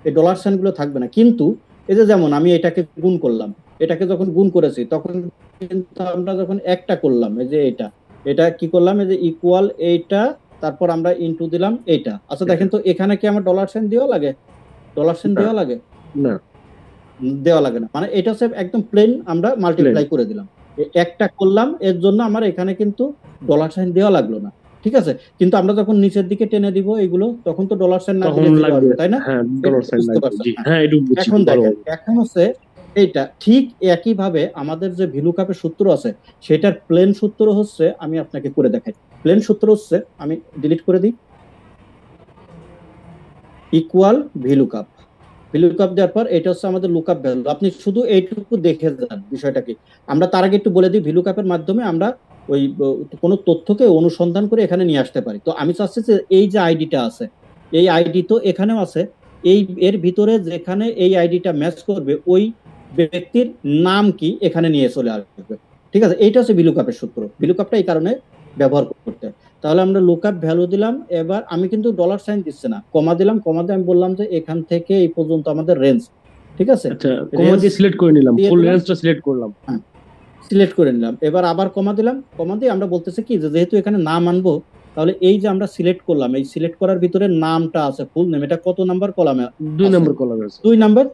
এই ডলার সাইন গুলো থাকবে না। কিন্তু এই যে যেমন আমি এটাকে গুণ করলাম, এটাকে যখন গুণ করেছি তখন কিন্তু আমরা যখন একটা করলাম, এই যে এটা কি করলাম, এই যে ইকুয়াল এইটা, তারপর আমরা ইনটু দিলাম এইটা। আচ্ছা দেখেন তো, এখানে কি আমার ডলার সাইন দেওয়া লাগে? ডলার সাইন দেওয়া লাগে না, দেওয়া লাগে না। মানে এটা হচ্ছে একদম প্লেন, আমরা মাল্টিপ্লাই করে দিলাম, একটা করলাম, এর জন্য আমার এখানে কিন্তু ডলার সাইন দেওয়া লাগলো না। ঠিক আছে, কিন্তু আমরা যখন নিচের দিকে টেনে দিব এগুলো, তখন তো ডলার সাইন না দিলে লাগবে, তাই না? এখন দেখেন, এখন হচ্ছে এইটা ঠিক একই ভাবে আমাদের যে VLOOKUP-এর সূত্র আছে, সেটার প্লেন সূত্র হচ্ছে, আমি আপনাকে করে দেখাই। প্লেন সূত্র হচ্ছে, আমি ডিলিট করে দিই, ইকুয়াল VLOOKUP দেওয়ার পর এটা হচ্ছে আমাদের লুকআপ ভ্যালু। আপনি শুধু এইটুকু দেখে যান বিষয়টা কি। আমরা তার আগে একটু বলে দিই, VLOOKUP-এর মাধ্যমে আমরা ওই কোনো তথ্যকে অনুসন্ধান করে এখানে নিয়ে আসতে পারি। তো আমি চাচ্ছি যে এই যে আইডিটা আছে, এই আইডি তো এখানেও আছে, এর ভিতরে যেখানে এই আইডিটা ম্যাচ করবে ওই ব্যক্তির নাম কি এখানে নিয়ে চলে আসবে। ঠিক আছে, এইটা হচ্ছে VLOOKUP-এর সূত্র। VLOOKUP-টা এই কারণে ব্যবহার করতে। তাহলে আমরা লুকআপ ভ্যালু দিলাম, এবার আমি কিন্তু ডলার সাইন দিচ্ছি না, কমা দিলাম। কমা দিয়ে আমি বললাম যে এখান থেকে এই পর্যন্ত আমাদের রেঞ্জ। ঠিক আছে, আচ্ছা, কমা দিয়ে সিলেক্ট করে নিলাম, ফুল রেঞ্জটা সিলেক্ট করলাম, সিলেক্ট করে নিলাম। এবার আবার কমা দিলাম, কমা দিয়ে আমরা বলতেছি কি, যেহেতু এখানে নাম আনবো, তাহলে এই যে আমরা সিলেক্ট করলাম, এই সিলেক্ট করার ভিতরে নামটা আছে, ফুল নেম, এটা কত নাম্বার কলামে? 2 নাম্বার কলামে আছে। 2 নাম্বার।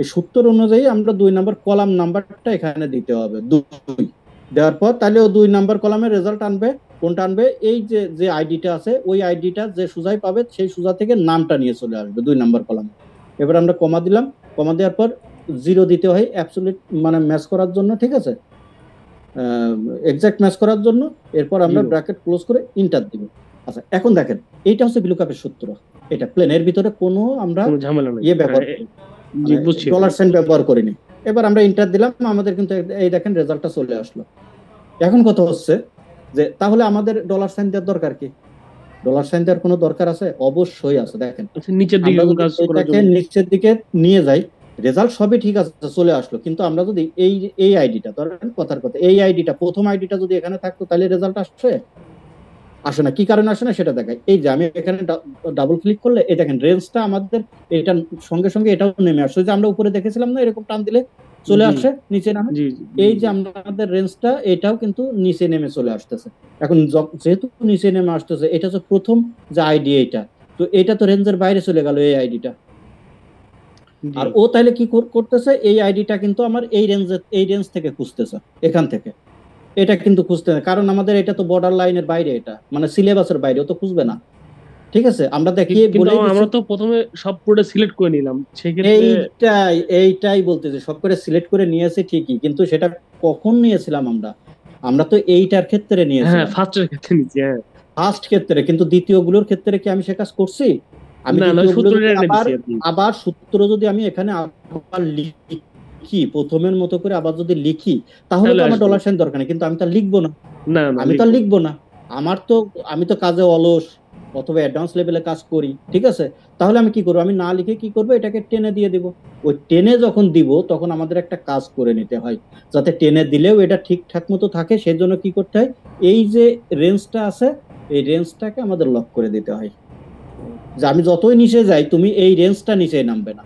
এই সূত্র অনুযায়ী আমরা 2 নাম্বার কলাম নাম্বারটা এখানে দিতে হবে, 2 দেওয়ার পর তাহলে ও 2 নাম্বার কলামের রেজাল্ট আনবে। কোনটা আনবে? এই যে আইডিটা আছে, ওই আইডিটা যে সুজাই পাবে সেই সুজা থেকে নামটা নিয়ে চলে আসবে 2 নাম্বার কলামে। এবার আমরা কমা দিলাম, কমা দেওয়ার পর 0 দিতে হয় অ্যাবসলিউট, মানে ম্যাচ করার জন্য। ঠিক আছে, এক্সাক্ট ম্যাচ করার জন্য। এরপর আমরা ব্র্যাকেট ক্লোজ করে ইন্টার দিব। আচ্ছা, এখন দেখেন, এইটা হচ্ছে VLOOKUP-এর সূত্র। এটা প্লেন, এর ভিতরে কোনো আমরা ব্যবহার ডলার সাইন ব্যবহার করিনি। এবার আমরা ইন্টার দিলাম, আমাদের কিন্তু এই দেখেন রেজাল্টটা চলে আসলো। এখন কথা হচ্ছে যে তাহলে আমাদের ডলার সাইন দেওয়ার দরকার কি? ডলার সাইন দেওয়ার কোনো দরকার আছে? অবশ্যই আছে। দেখেন নিচের দিকে নিয়ে যাই, রেজাল্ট সবই ঠিক আছে, চলে আসলো। কিন্তু আমরা যদি এই আইডিটা ধরেন, কথার কথা, এই আইডিটা, প্রথম আইডিটা যদি এখানে থাকতো, তাহলে রেজাল্ট আসে না। কি কারণে আসে না সেটা দেখাই। এই যে আমি এখানে ডাবল ক্লিক করলে এই দেখেন রেঞ্জটা আমাদের এটা সঙ্গে সঙ্গে এটাও নেমে আসছে। যে আমরা উপরে দেখেছিলাম না, এরকম টান দিলে চলে আসে, নিচে নামে। এই যে আমাদের রেঞ্জটা, এটাও কিন্তু নিচে নেমে চলে আসতেছে। এখন যেহেতু নিচে নেমে আসতেছে, এটা হচ্ছে প্রথম যে আইডি, এইটা তো এটা তো রেঞ্জের বাইরে চলে গেল এই আইডিটা। আর ও তাহলে কি করতেছে, এই আইডিটা কিন্তু আমার এই রেঞ্জ থেকে খুঁজতেছে, এখান থেকে। এটা কিন্তু খুঁজতে না, কারণ আমাদের এটা তো বর্ডার লাইনের বাইরে, এটা মানে সিলেবাসের বাইরে, ও তো খুঁজবে না। ঠিক আছে, আমরা দেখি, আমরা তো প্রথমে সব পুরো সিলেক্ট করে নিলাম, সেক্ষেত্রে এইটাই বলতেছি, সব করে সিলেক্ট করে নিয়েছে ঠিকই, কিন্তু সেটা কখন নিয়েছিলাম আমরা তো এইটার ক্ষেত্রে নিয়েছি, ফার্স্টের ক্ষেত্রে নিয়েছি, ফার্স্ট ক্ষেত্রে। কিন্তু দ্বিতীয় গুলোর ক্ষেত্রে কি আমি সে কাজ করছি? আমি আবার সূত্র যদি আমি এখানে আবার লিখি, প্রথমের মতো করে আবার যদি লিখি, তাহলে তো আমার ডলার সাইন দরকার নেই। কিন্তু আমি তো লিখবো না, আমি তো কাজে অলস অথবা অ্যাডভান্স লেভেলে কাজ করি। ঠিক আছে, তাহলে আমি কি করবো? আমি না লিখে কি করবো, এটাকে টেনে দিয়ে দিব। ওই টেনে যখন দিব, তখন আমাদের একটা কাজ করে নিতে হয়, যাতে টেনে দিলেও এটা ঠিকঠাক মতো থাকে। সেই জন্য কি করতে হয়, এই যে রেঞ্জটা আছে, এই রেঞ্জটাকে আমাদের লক করে দিতে হয়, যে আমি যতই নিচে যাই, তুমি এই রেঞ্জটা নিচে নামবে না।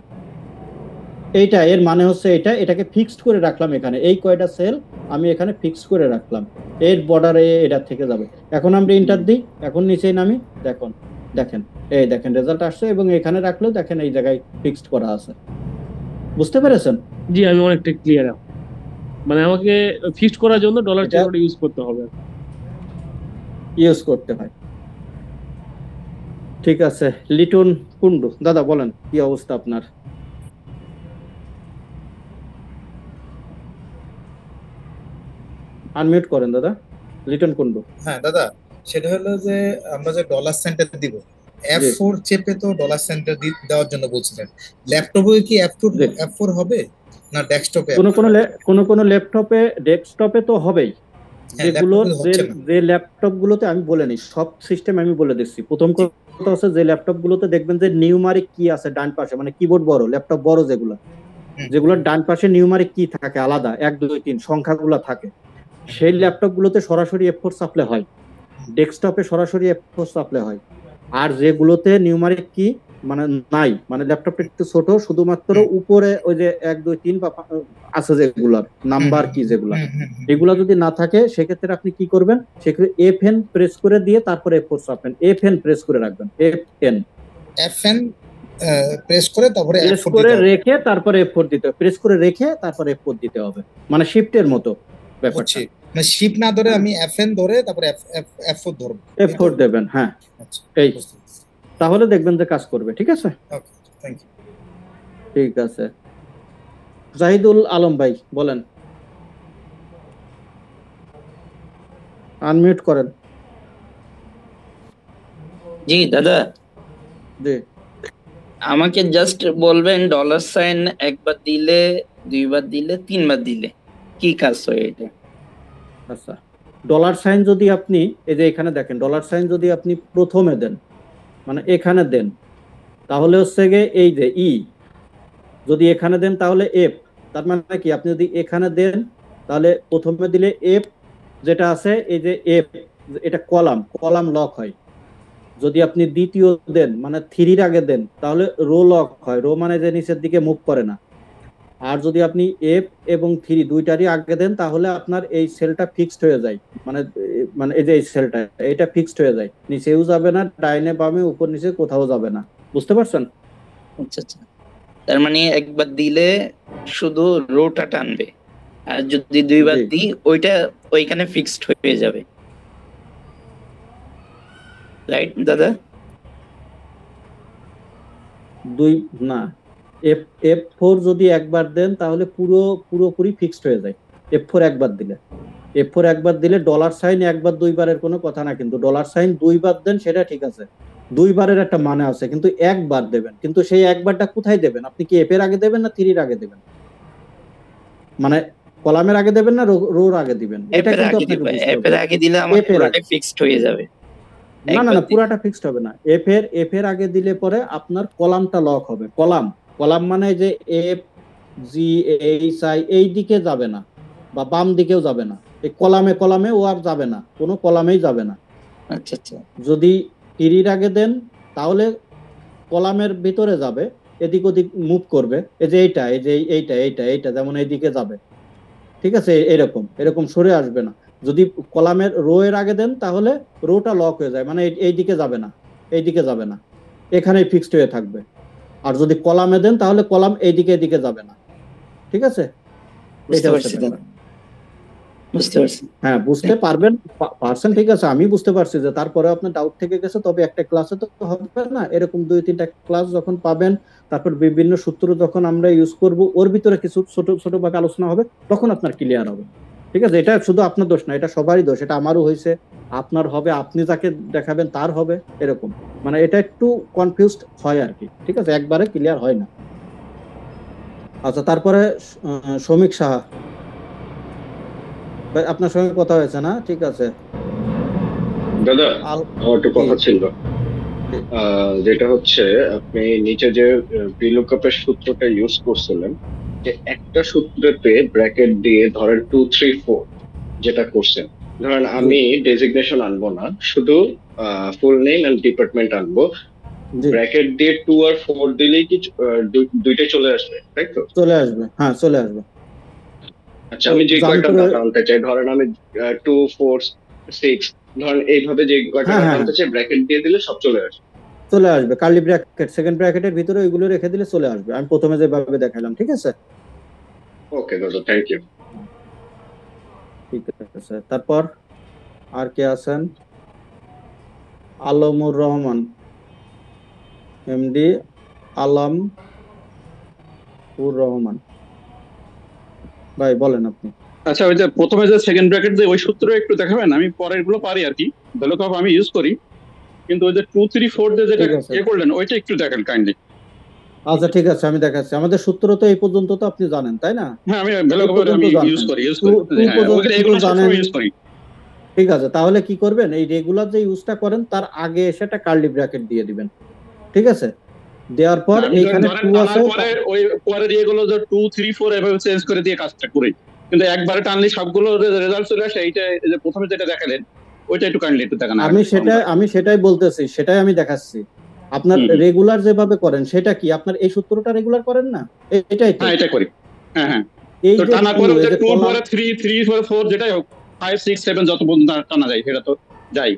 এইটা এর মানে হচ্ছে এটাকে ফিক্সড করে রাখলাম এখানে, এই কয়টা সেল আমি এখানে ফিক্সড করে রাখলাম, এর বর্ডারে এটা থেকে যাবে। এখন আমরা ইন্টার দিই, এখন নিচে নামি, দেখুন দেখেন, এই দেখেন রেজাল্ট আসছে, এবং এখানে রাখলেও দেখেন এই জায়গায় ফিক্সড করা আছে। বুঝতে পেরেছেন? জি, আমি অনেকটা ক্লিয়ার। মানে আমাকে ফিক্সড করার জন্য ডলার চিহ্নটা ইউজ করতে হবে, ইউজ করতে হয়। ঠিক আছে, লিটন কুন্ডু দাদা বলেন কি অবস্থা আপনার? আনমিউট করেন দাদা, লিটন কুন্ডু। হ্যাঁ দাদা, সেটা হলো যে আমরা যে ডলার সেন্টার দিব, F4 চেপে তো ডলার সেন্টার দেওয়ার জন্য বলছিলেন। ল্যাপটপে কি F4 হবে না ডেস্কটপে? কোন ল্যাপটপে ডেস্কটপে তো হবেই, যেগুলো যে ল্যাপটপ গুলোতে আমি বলে নিই, সব সিস্টেম আমি বলে দিচ্ছি। প্রথম কথা হচ্ছে যে ল্যাপটপ গুলোতে দেখবেন যে নিউমারিক কি আছে ডান পাশে, মানে কিবোর্ড বড়, ল্যাপটপ বড়, যেগুলো ডান পাশে নিউমারিক কি থাকে আলাদা 1 2 3 সংখ্যাগুলো থাকে, সেই ল্যাপটপ গুলোতে সরাসরি F4 সাপ্লাই হয়, ডেস্কটপে সরাসরি F4 সাপ্লাই হয়। আর যেগুলোতে নিউমারিক কি মানে নাই, মানে ল্যাপটপটা একটু ছোট, শুধুমাত্র উপরে ওই যে 1 2 3 বা আছে যেগুলোর নাম্বার কি যেগুলো, এগুলো যদি না থাকে সেক্ষেত্রে আপনি কি করবেন, সেক্ষেত্রে FN প্রেস করে দিয়ে তারপরে F4 চাপবেন, FN প্রেস করে রাখবেন, FN প্রেস করে তারপরে প্রেস করে রেখে তারপরে F4 দিতে হবে, প্রেস করে রেখে তারপরে F4 দিতে হবে, মানে শিফটের মতো ব্যাপারটা। মানে শিফট না ধরে আমি FN ধরে তারপরে F4 ধরব, F4 দেবেন। হ্যাঁ, এই তাহলে দেখবেন যে কাজ করবে। ঠিক আছে, ওকে, থ্যাংক ইউ। ঠিক আছে, জাহিদুল আলম ভাই বলেন, আনমিউট করেন। জি দাদা, জি আমাকে জাস্ট বলবেন ডলার সাইন একবার দিলে, দুইবার দিলে, তিনবার দিলে কি কাজ হয় এটা? আচ্ছা, ডলার সাইন যদি আপনি এই যে এখানে দেখেন, ডলার সাইন যদি আপনি প্রথমে দেন, মানে এখানে দেন, তাহলে হচ্ছে গিয়ে এই যে ই, যদি এখানে দেন তাহলে F, তার মানে কি আপনি যদি এখানে দেন তাহলে প্রথমে দিলে F যেটা আছে এই যে F, এটা কলাম লক হয়। যদি আপনি দ্বিতীয় দেন মানে 3 আগে দেন তাহলে রো লক হয়, রো মানে যে নিচের দিকে মুভ করে না। আর যদি আপনি F এবং 3 দুইটারই আগে দেন তাহলে আপনার এই সেলটা ফিক্সড হয়ে যায়, মানে এই যে এই সেলটা এটা ফিক্সড হয়ে যায়, নিচেও যাবে না, ডাইনে বামে উপর নিচে কোথাও যাবে না। বুঝতে পারছেন? আচ্ছা আচ্ছা, তার মানে একবার দিলে শুধু রোটা টানবে, আর যদি দুইবার দিই ওইটা ওইখানে ফিক্সড হয়ে যাবে, রাইট দাদা? না, F4 যদি একবার দেন তাহলে পুরোপুরি ফিক্সড হয়ে যায়। F4 একবার দিলে ডলার সাইন একবার দুইবারের কোনো কথা না, কিন্তু ডলার সাইন দুইবার দেন সেটা ঠিক আছে, দুইবারের একটা মানে আছে, কিন্তু একবার দেবেন, কিন্তু সেই একবারটা কোথায় দেবেন? আপনি কি F এর আগে দেবেন না 3 আগে দেবেন, মানে কলামের আগে দেবেন না রোর আগে দিবেন? এটা কিন্তু আপনাকে বুঝতে হবে। F এর আগে দিলে আমার পুরোটা ফিক্সড হয়ে যাবে। না, পুরাটা ফিক্সড হবে না। F এর আগে দিলে পরে আপনার কলামটা লক হবে। কলাম মানে যে F G H I এই দিকে যাবে না, বা বাম দিকেও যাবে না, এই কলামে ও আর যাবে না, কোনো কলামেই যাবে না। আচ্ছা আচ্ছা, যদি 3 আগে দেন তাহলে কলামের ভিতরে যাবে, এদিক ওদিক মুভ করবে, এই যে এইটা যেমন এইদিকে যাবে। ঠিক আছে, এরকম সরে আসবে না। যদি কলামের রো এর আগে দেন তাহলে রোটা লক হয়ে যায়, মানে এইদিকে যাবে না, এখানেই ফিক্সড হয়ে থাকবে। আর যদি কলামে দেন তাহলে কলাম এদিকে যাবে না। ঠিক আছে, হ্যাঁ বুঝতে পারছেন? ঠিক আছে, আমি বুঝতে পারছি যে তারপরে আপনার ডাউট থেকে গেছে, তবে একটা ক্লাসে তো হবে না, এরকম 2-3টা ক্লাস যখন পাবেন, তারপর বিভিন্ন সূত্র যখন আমরা ইউজ করব, ওর ভিতরে কিছু ছোট ভাবে আলোচনা হবে, তখন আপনার ক্লিয়ার হবে। ঠিক আছে, এটা শুধু আপনার দোষ না, এটা সবারই দোষ, এটা আমারও হয়েছে, আপনার হবে, আপনি যাকে দেখাবেন তার হবে, এরকম, মানে এটা একটু কনফিউজড হয় আর কি। ঠিক আছে, একবারে ক্লিয়ার হয় না। আচ্ছা, তারপরে শ্রমিক সাহা ভাই, আপনার সঙ্গে কথা হয়েছে না? ঠিক আছে দাদা, আমার একটু কথা ছিল, যেটা হচ্ছে আপনি নিচে যে ভিলুকআপের সূত্রটা ইউজ করছিলেন, যে একটা সূত্রতে ব্র্যাকেট দিয়ে ধরেন 2 3 4 যেটা করছেন, ধরেন আমি ডেজিগনেশন আনবো না, শুধু ফুল নেম এন্ড ডিপার্টমেন্ট আনবো, ব্র্যাকেট দিয়ে 2 আর 4 দিলেই কি দুইটাই চলে আসবে, তাই তো? চলে আসবে, হ্যাঁ চলে আসবে। আচ্ছা, আমি যে কয়টা ডাটা আনতে চাই, ধরেন আমি 2 4 6 ধরেন এইভাবে যে কয়টা ডাটা আনতে চাই, ব্র্যাকেট দিয়ে দিলে সব চলে আসবে। চলে আসবে কার্লি ব্র্যাকেট, সেকেন্ড ব্র্যাকেটের ভিতরে ওইগুলো রেখে দিলে চলে আসবে। আমি প্রথমে যেভাবে দেখালাম, ঠিক আছে? ওকে দাদা, থ্যাংক ইউ। ঠিক আছে, তারপর আর কে আছেন? আলমুর রহমান, এমডি আলমুর রহমান ভাই, বলেন আপনি। আচ্ছা, ওই যে প্রথমে যে সেকেন্ড ব্র্যাকেট যে ওই সূত্র একটু দেখাবেন? আমি পরের গুলো পারি আর কি, ভ্যালুকাপ আমি ইউজ করি, কিন্তু ওই যে 2 3 4 যে যেটা করলেন ওইটা একটু দেখেন কাইন্ডলি। আচ্ছা ঠিক আছে, আমি দেখাচ্ছি। আমাদের সূত্র তো এই পর্যন্ত তো আপনি জানেন, তাই না? হ্যাঁ, আমি ভ্যালুকাপ আমি ইউজ করি। এগুলো সবসময় ইউজ করি। ঠিক আছে, তাহলে কি করবেন, এই রেগুলার যে ইউজটা করেন তার আগে সেটা কার্লি ব্র্যাকেট দিয়ে দিবেন, ঠিক আছে? দেওয়ার পর এইখানে 2 আছে, পরে ওই পরের ইয়েগুলো যে 2 3 4 এভাবে চেঞ্জ করে দিয়ে কাজটা করি, কিন্তু একবারে টানলে সবগুলো রেজাল্ট চলে আসে। এইটা যে প্রথমে যেটা দেখালেন ওইটা একটু কাইন্ডলি একটু দেখান। আমি সেটাই বলতেছি, সেটাই আমি দেখাচ্ছি। আপনার রেগুলার যেভাবে করেন সেটা কি আপনার এই সূত্রটা রেগুলার করেন না? এটাই তো। হ্যাঁ, এটা করি। হ্যাঁ হ্যাঁ, এই তো যে টানা করে 2 পরে 3 3 4 যেটাই হোক, 5 6 7 যত পর্যন্ত টানা যায় সেটা তো যাই।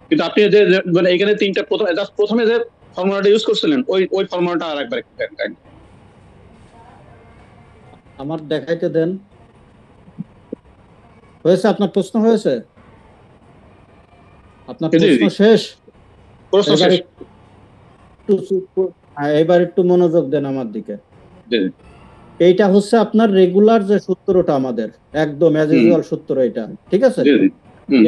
কিন্তু আপনি যে মানে এখানে তিনটা প্রথমে যে ফর্মুলাটা ইউজ করছিলেন ওই ফর্মুলাটা আরেকবার একটু দেখান। আমার দেখাইতে দেন। হয়েছে? আপনার প্রশ্ন হয়েছে? আপনার প্রশ্ন শেষ? এবার একটু মনোযোগ দেন আমার দিকে। এইটা হচ্ছে আপনার রেগুলার যে সূত্রটা, আমাদের একদম অ্যাজ ইউজুয়াল সূত্র এটা, ঠিক আছে?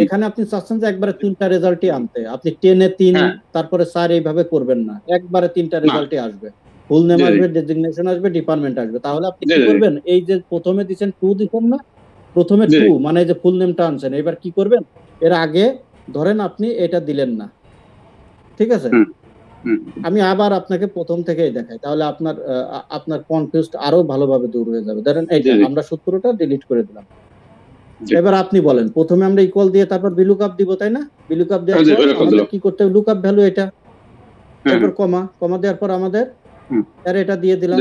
এখানে আপনি চাচ্ছেন যে একবারে 3টা রেজাল্টই আনতে, আপনি 10 এ 3 তারপরে 4 এইভাবে করবেন না, একবারে 3টা রেজাল্টই আসবে। ফুল নেম আসবে, ডেজিগনেশন আসবে, ডিপার্টমেন্ট আসবে। তাহলে আপনি কি করবেন, এই যে প্রথমে দিবেন 2 দিবেন না, প্রথমে 2 মানে যে ফুল নেমটা আনছেন, এবার কি করবেন, এর আগে ধরেন আপনি এটা দিলেন না, ঠিক আছে? আমি আবার আপনাকে প্রথম থেকেই দেখাই, তাহলে আপনার কনফিউজড আরো ভালোভাবে দূর হয়ে যাবে। ধরেন এইটা আমরা সূত্রটা ডিলিট করে দিলাম। এবার আপনি বলেন, প্রথমে আমরা ইকুয়াল দিয়ে তারপর ভিলুকআপ দিব, তাই না? ভিলুকআপ দেওয়ার পর আমাদের কি করতে হবে, লুকআপ ভ্যালু এটা, তারপর কমা দেওয়ার পর আমাদের এর এটা দিয়ে দিলাম,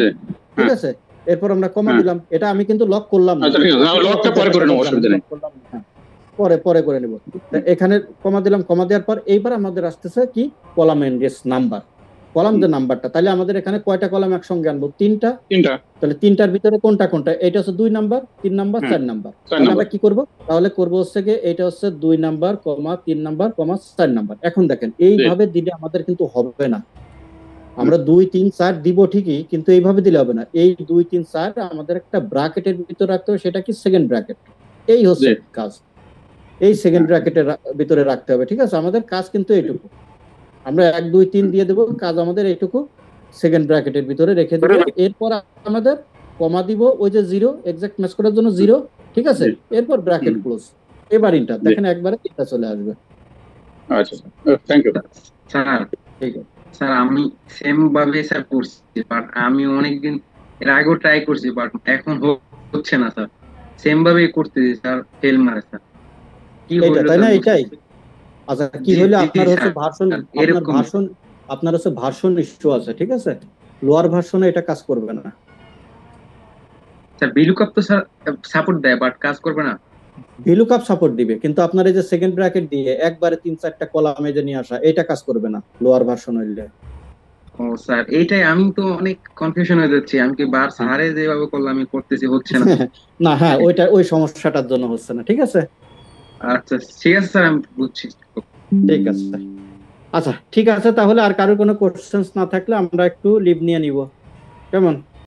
ঠিক আছে? এরপর আমরা কমা দিলাম। এটা আমি কিন্তু লক করলাম না, লকটা পরে করে নেব, অসুবিধা নেই, পরে করে নেব। এখানে কমা দিলাম, কমা দেওয়ার পর এইবার আমাদের আসতেছে কি, কলাম ইন্ডেক্স নাম্বার, কলাম যে নাম্বারটা। তাহলে আমাদের এখানে কয়টা কলাম একসঙ্গে আনবো? 3টা। তাহলে 3টার ভিতরে কোনটা কোনটা? এটা হচ্ছে 2 নাম্বার, 3 নাম্বার, 4 নাম্বার। তাহলে আমরা কি করব, তাহলে করব হচ্ছে কি, এটা হচ্ছে 2 নাম্বার, 3 নাম্বার, 4 নাম্বার। এখন দেখেন, এইভাবে দিলে আমাদের কিন্তু হবে না। আমরা 2 3 4 দিব ঠিকই, কিন্তু এইভাবে দিলে হবে না। এই 2 3 4 আমাদের একটা ব্র্যাকেটের ভিতরে রাখতে হবে, সেটা কি, সেকেন্ড ব্র্যাকেট। এই হচ্ছে কাজ, এই সেকেন্ড ব্র্যাকেটের ভিতরে রাখতে হবে, ঠিক আছে? আমাদের কাজ কিন্তু এইটুকু, আমরা 1 2 3 দিয়ে দেবো, কাজ আমাদের এইটুকু সেকেন্ড ব্র্যাকেটের ভিতরে রেখে দেবো। এরপর আমাদের কমা দিব, ওই যে 0 এক্সাক্ট ম্যাচ করার জন্য 0, ঠিক আছে? এরপর ব্র্যাকেট ক্লোজ, এবার ইন্টার। দেখেন একবারে এটা চলে আসবে। আচ্ছা, থ্যাংক ইউ স্যার। ঠিক আছে স্যার, আমি সেম ভাবে স্যার করছি, বাট আমি অনেকদিন এর আগেও ট্রাই করছি, বাট এখন হচ্ছে না স্যার। সেম ভাবে করতেছি স্যার, ফেল মারে স্যার। কি হলো তাই না? এটাই। আচ্ছা, কি হলো, আপনার হচ্ছে ভার্সন ইস্যু আছে, ঠিক আছে? লোয়ার ভার্সনে এটা কাজ করবে না স্যার। ভিলুকআপ তো স্যার সাপোর্ট দেয়, বাট কাজ করবে না। ভিলুকআপ সাপোর্ট দিবে, কিন্তু আপনার এই যে সেকেন্ড ব্র্যাকেট দিয়ে একবারে 3 4টা কলামে যে নিয়ে আসা, এটা কাজ করবে না লোয়ার ভার্সন হইলে। ও স্যার, এইটাই আমি তো অনেক কনফিউশন হয়ে যাচ্ছি। আমি কি বার সারে যেভাবে করলাম আমি করতেছি, হচ্ছে না। না, হ্যাঁ, ওই সমস্যাটার জন্য হচ্ছে না, ঠিক আছে? আচ্ছা ঠিক আছে স্যার, আমি বুঝছি। ঠিক আছে, আচ্ছা ঠিক আছে। তাহলে আর কারো কোনো কোশ্চেন্স না থাকলে আমরা একটু লিভ নিয়ে নিব, কেমন?